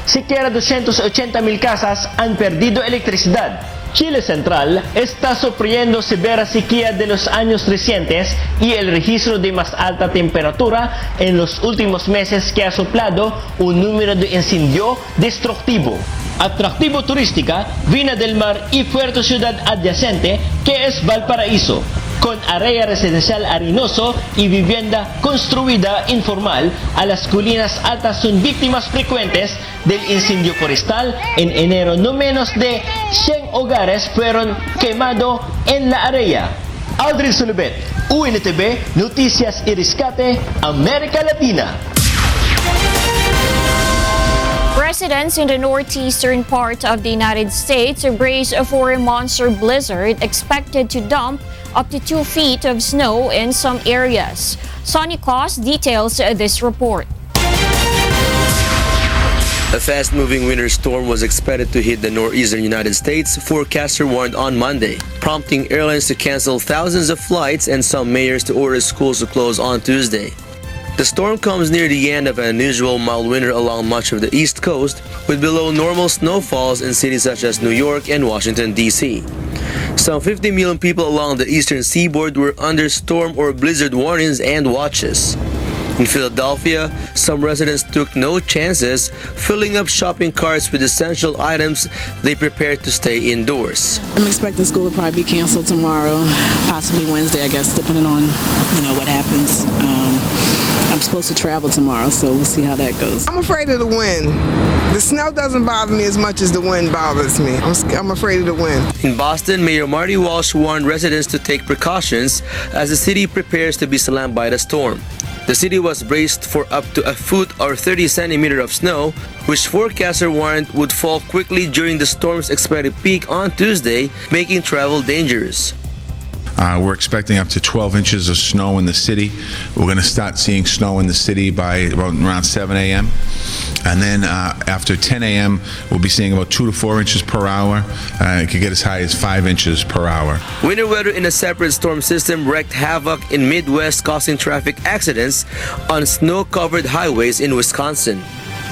Siquiera 280,000 casas han perdido electricidad. Chile Central está sufriendo severa sequía de los años recientes y el registro de más alta temperatura en los últimos meses que ha soplado un número de incendio destructivo. Atractivo turística, Vina del Mar y Puerto Ciudad adyacente, que es Valparaíso, con área residencial arenoso y vivienda construida informal a las colinas altas son víctimas frecuentes del incendio forestal. En enero no menos de 100 hogares fueron quemados en la área. Aldrin Sulibet, UNTV, Noticias y Rescate, América Latina. Residents in the northeastern part of the United States brace for a monster blizzard expected to dump up to 2 feet of snow in some areas. Sonny Cos details this report. A fast-moving winter storm was expected to hit the northeastern United States, forecaster warned on Monday, prompting airlines to cancel thousands of flights and some mayors to order schools to close on Tuesday. The storm comes near the end of an unusual mild winter along much of the East Coast, with below normal snowfalls in cities such as New York and Washington, D.C. Some 50 million people along the eastern seaboard were under storm or blizzard warnings and watches. In Philadelphia, some residents took no chances, filling up shopping carts with essential items they prepared to stay indoors. I'm expecting school to probably be canceled tomorrow, possibly Wednesday, I guess, depending on what happens. I'm supposed to travel tomorrow, so we'll see how that goes. I'm afraid of the wind. The snow doesn't bother me as much as the wind bothers me. I'm afraid of the wind. In Boston, Mayor Marty Walsh warned residents to take precautions as the city prepares to be slammed by the storm. The city was braced for up to a foot or 30 centimeters of snow, which forecaster warned would fall quickly during the storm's expected peak on Tuesday, making travel dangerous. We're expecting up to 12 inches of snow in the city. We're going to start seeing snow in the city by around 7 a.m. And then after 10 a.m., we'll be seeing about 2 to 4 inches per hour. It could get as high as 5 inches per hour. Winter weather in a separate storm system wreaked havoc in Midwest, causing traffic accidents on snow-covered highways in Wisconsin.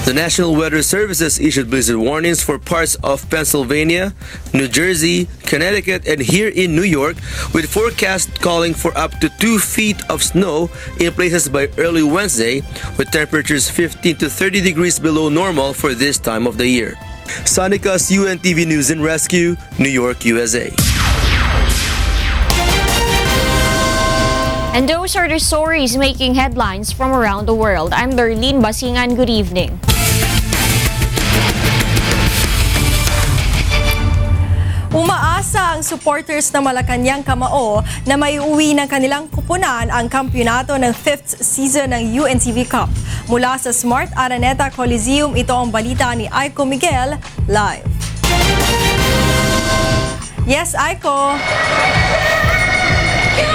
The National Weather Services issued blizzard warnings for parts of Pennsylvania, New Jersey, Connecticut, and here in New York, with forecasts calling for up to 2 feet of snow in places by early Wednesday, with temperatures 15 to 30 degrees below normal for this time of the year. Sonicas, UNTV News and Rescue, New York, USA. And those are the stories making headlines from around the world. I'm Darlene Basingan. Good evening. Umaasa ang supporters ng Malacanang Kamao na may uwi ng kanilang kupunan ang kampyonato ng 5th season ng UNTV Cup. Mula sa Smart Araneta Coliseum, ito ang balita ni Aiko Miguel live. Yes, Aiko.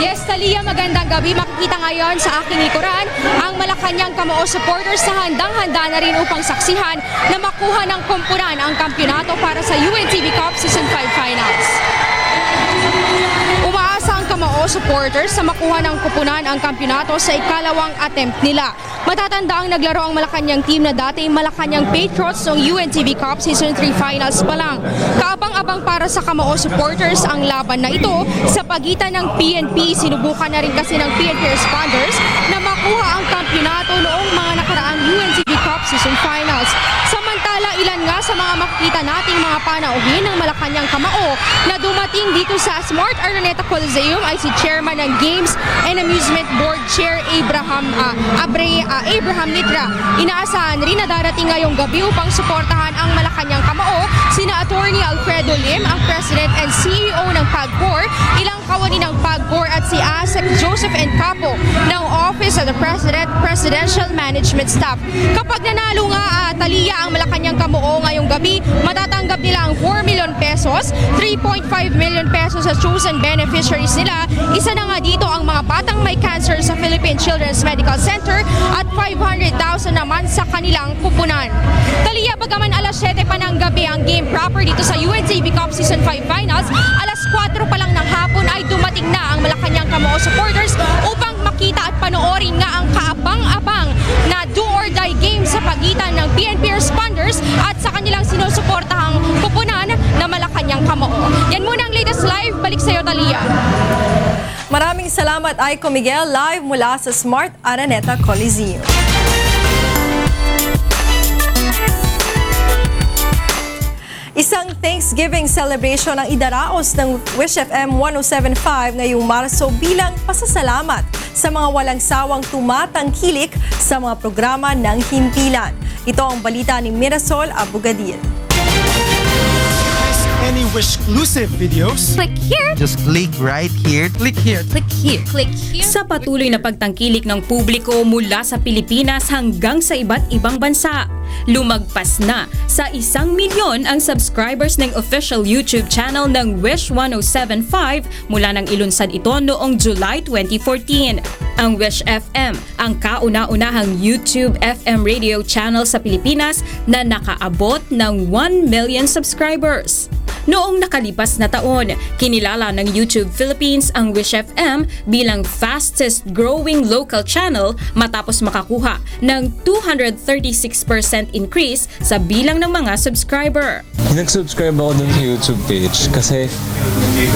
Yes, Talia, magandang gabi. Makikita ngayon sa aking likuran ang Malacanang Kamao supporters na handang-handa na rin upang saksihan na makuha ng kumpunan ang kampyonato para sa UNTV Cup Season 5 Finals. Umaasa ang Kamao supporters sa makuha ng kupunan ang kampyonato sa ikalawang attempt nila. Matatanda ang naglaro ang Malacanang team na dating Malacanang Patriots noong UNTV Cup Season 3 Finals pa lang. Kaabang-abang para sa Kamao supporters ang laban na ito sa pagitan ng PNP. Sinubukan na rin kasi ng PNP responders na makuha ang kampyonato noong mga nakaraang UNTV Cup Season Finals. Samantala, ilan nga sa mga makikita nating mga panauhin ng Malacanang Kamao na dumating dito sa Smart Araneta Coliseum ay si Chairman ng Games and Amusement Board Chair Abraham Nitra. Inaasahan rin na darating ngayong gabi upang suportahan ang Malacanang Kamao sina Attorney Alfredo Lim, ang President and CEO ng PAGCOR, ilang kawani ng PAGCOR at si ASEC Joseph N. Capo ng Office sa the Presidential Management Staff. Kapag nanalo nga Talia ang Malacanang Kamuo ngayong gabi, matatanggap nila ang 4 million pesos, 3.5 million pesos sa chosen beneficiaries nila. Isa na nga dito ang mga batang may cancer sa Philippine Children's Medical Center at 500,000 naman sa kanilang kupunan. Talia, bagaman alas 7 pa ng gabi ang game proper dito sa UNTV Cup Season 5 Finals, alas 4 pa lang ng hapon ay dumating na ang Malacanang Kamuo supporters upang makita at panoorin nga ang kaabang-abang na do-or-die game sa pagitan ng PNP responders at sa kanilang sinusuportahang kupunan na Malacanang Kamuo. Yan muna ang latest live. Balik sa iyo, Talia. Maraming salamat, Aiko Miguel, live mula sa Smart Araneta Coliseum. Isang Thanksgiving celebration ang idaraos ng Wish FM 107.5 ngayong Marso bilang pasasalamat sa mga walang sawang tumatangkilik sa mga programa ng himpilan. Ito ang balita ni Mirasol Abugadil. Any Wish-exclusive videos? Click here. Just click right here. Click here. Click here. Click here. Sa patuloy na pagtangkilik ng publiko mula sa Pilipinas hanggang sa iba't ibang bansa, lumagpas na sa 1 milyon ang subscribers ng official YouTube channel ng Wish 107.5 mula nang ilunsad ito noong July 2014. Ang Wish FM, ang kauna-unahang YouTube FM radio channel sa Pilipinas na nakaabot ng 1 million subscribers. Noong nakalipas na taon, kinilala ng YouTube Philippines ang Wish FM bilang fastest growing local channel matapos makakuha ng 236% increase sa bilang ng mga subscriber. Nag-subscribe ako dun sa YouTube page kasi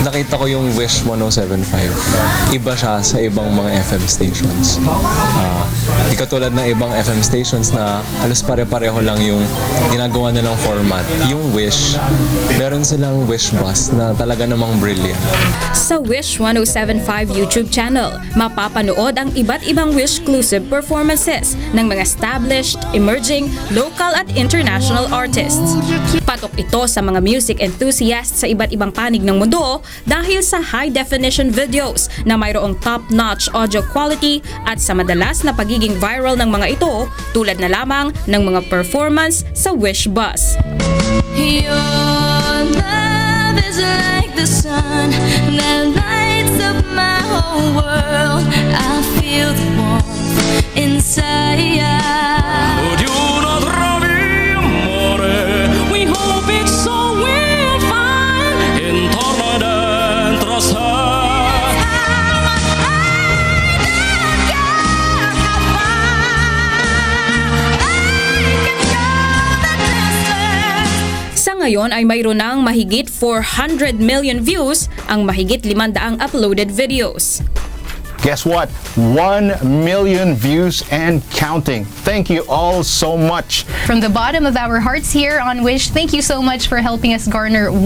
nakita ko yung Wish 107.5. Iba siya sa ibang mga FM stations. Di katulad ng ibang FM stations na halos pare-pareho lang yung ginagawa nilang format. Yung Wish, meron silang Wish Bus na talaga namang brilliant. Sa Wish 107.5 YouTube channel, mapapanood ang iba't ibang Wish-exclusive performances ng mga established, emerging, local at international artists. Patok ito sa mga music enthusiasts sa iba't ibang panig ng mundo dahil sa high-definition videos na mayroong top-notch audio quality at sa madalas na pagiging viral ng mga ito tulad na lamang ng mga performance sa Wish Bus. Your love is like the sun that lights up my whole world. I feel the warmth inside. We hope it's so we'll find in torment trust Sa ngayon ay mayroon ng mahigit 400 million views ang mahigit 500 uploaded videos. Guess what? 1 million views and counting. Thank you all so much. From the bottom of our hearts here on Wish, thank you so much for helping us garner 1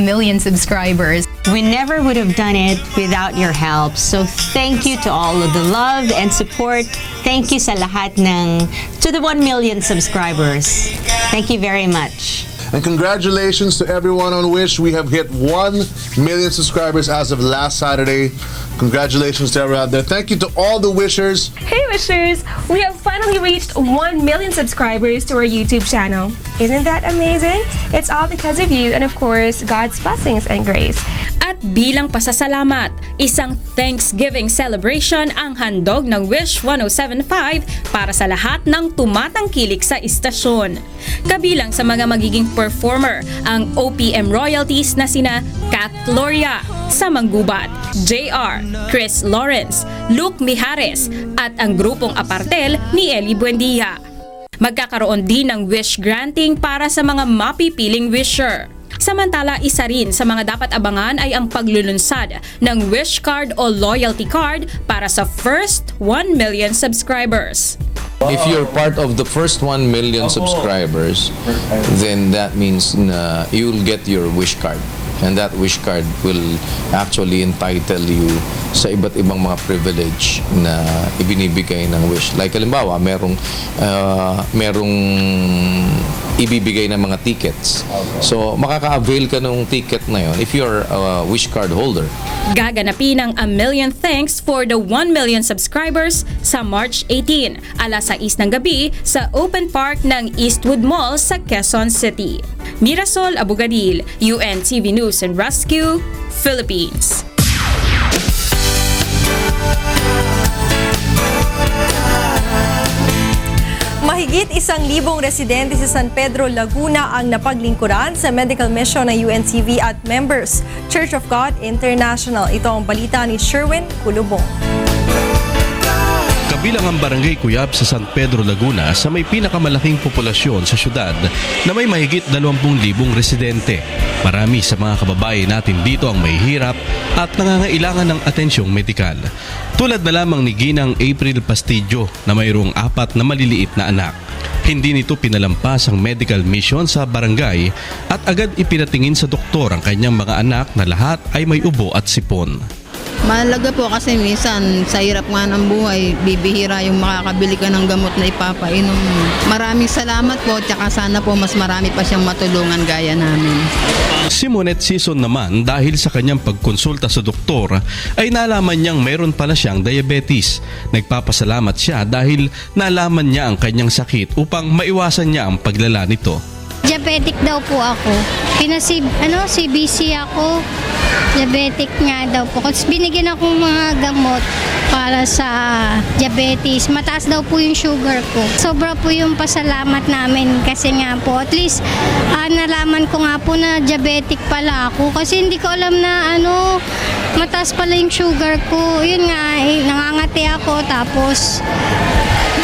million subscribers. We never would have done it without your help. So thank you to all of the love and support. Thank you sa lahat to the 1 million subscribers. Thank you very much. And congratulations to everyone on Wish. We have hit 1 million subscribers as of last Saturday. Congratulations to everyone out there. Thank you to all the Wishers. Hey Wishers! We have finally reached 1 million subscribers to our YouTube channel. Isn't that amazing? It's all because of you and of course, God's blessings and grace. At bilang pasasalamat, isang Thanksgiving celebration ang handog ng Wish 107.5 para sa lahat ng tumatangkilik sa istasyon. Kabilang sa mga magiging performer ang OPM royalties na sina Kat Gloria, Samang Gubat, JR, Chris Lawrence, Luke Mijares at ang grupong apartel ni Eli Buendia. Magkakaroon din ng wish granting para sa mga mapipiling wisher. Samantala, isa rin sa mga dapat abangan ay ang paglulunsad ng wish card o loyalty card para sa first 1 million subscribers. If you're part of the first 1 million subscribers, then that means na you'll get your wish card. And that wish card will actually entitle you sa iba't ibang mga privilege na ibinibigay ng Wish. Like halimbawa, merong ibibigay ng mga tickets. So, makaka-avail ka ng ticket na yon if you're a wish card holder. Gaganapin ang A Million Thanks for the 1 million subscribers sa March 18, alas 6 ng gabi sa Open Park ng Eastwood Mall sa Quezon City. Mirasol Abugadil, UNTV News and Rescue, Philippines. Mahigit 1,000 residente sa San Pedro, Laguna ang napaglingkuran sa medical mission ng UNTV at members Church of God International. Ito ang balita ni Sherwin Kulubong. Kabilang ang Barangay Cuyab sa San Pedro, Laguna sa may pinakamalaking populasyon sa syudad na may mahigit 20,000 residente. Marami sa mga kababayan natin dito ang may hirap at nangangailangan ng atensyong medikal. Tulad na lamang ni Ginang April Pastillo na mayroong 4 na maliliit na anak. Hindi nito pinalampas ang medical mission sa barangay at agad ipinatingin sa doktor ang kanyang mga anak na lahat ay may ubo at sipon. Mahalaga po kasi minsan sa hirap nga ng buhay, bibihira yung makakabili ka ng gamot na ipapainom. Maraming salamat po, tsaka sana po mas marami pa siyang matulungan gaya namin. Si Monet Season naman dahil sa kanyang pagkonsulta sa doktor ay nalaman niyang meron pala siyang diabetes. Nagpapasalamat siya dahil nalaman niya ang kanyang sakit upang maiwasan niya ang paglala nito. Diabetic daw po ako. CBC ako. Diabetic nga daw po. Kasi binigyan akong mga gamot para sa diabetes. Mataas daw po yung sugar ko. Sobra po yung pasalamat namin kasi nga po at least nalaman ko nga po na diabetic pala ako. Kasi hindi ko alam na mataas pala yung sugar ko. Yun nga, nangangati ako tapos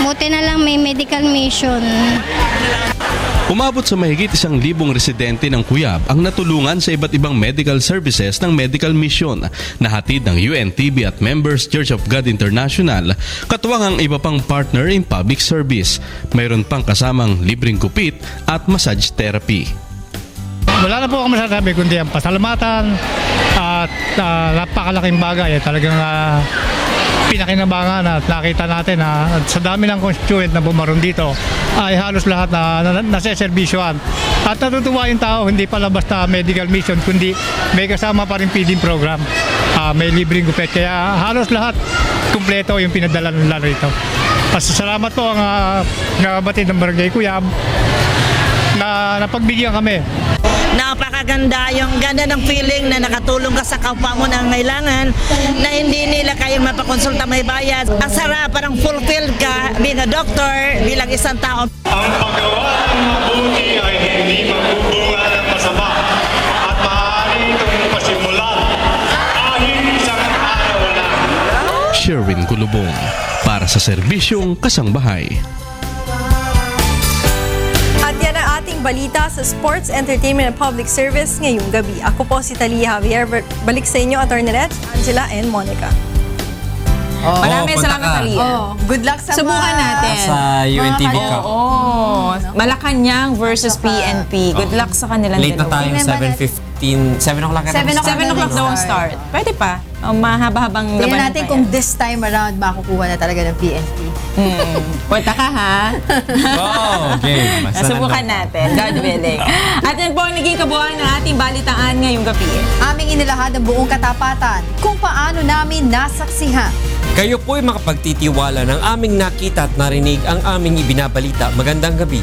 buti na lang may medical mission. Umabot sa mahigit 1,000 residente ng Cuyab ang natulungan sa iba't ibang medical services ng medical mission na hatid ng UNTV at members Church of God International, katuwang ang iba pang partner in public service. Mayroon pang kasamang libreng gupit at massage therapy. Wala na po ako masasabi kundi ang pasalamatan at napakalaking bagay. Talagang pinakinabangan at nakita natin na sa dami ng constituent na bumaron dito ay halos lahat na naseservisyohan. At natutuwa yung tao, hindi pala basta medical mission kundi may kasama pa rin feeding program. May libreng gupit kaya halos lahat kumpleto yung pinadala nila rito. Salamat po ang nabatid ng Barangay Cuyab na napagbigyan kami. Napakaganda, yung ganda ng feeling na nakatulong ka sa kapwa mo na ngailangan na hindi nila kayang mapakonsulta may bayad. Ang sarap, parang fulfilled ka being a doctor, bilang isang tao. Ang paggawa ng mabuti ay hindi magbubunga ng masama at maaari itong pasimulan kahit isang araw lang. Sherwin Kulubong para sa serbisyong kasangbahay. Balita sa Sports, Entertainment and Public Service ngayong gabi. Ako po si Talia Javier. Balik sa inyo, Atty. Reg, Angela, and Monica. Maraming salamat, Talia. Good luck sa subukan natin. Sa UNTV Cup. Malacanang versus PNP. Good luck sa kanilang late na tayo, 7:15. 7 o'clock 7 o'clock daw ang start. Pwede pa. Mahaba-habang laban. Tingnan natin kung this time around makukuha na talaga ng PNP. Punta ka, ha? Okay. Subukan natin. God willing. At yan po ang naging kabuuan ng ating balitaan ngayong gabi. Aming inilahad ang buong katapatan kung paano namin nasaksihan. Kayo po'y makapagtitiwala ng aming nakita at narinig ang aming ibinabalita. Magandang gabi.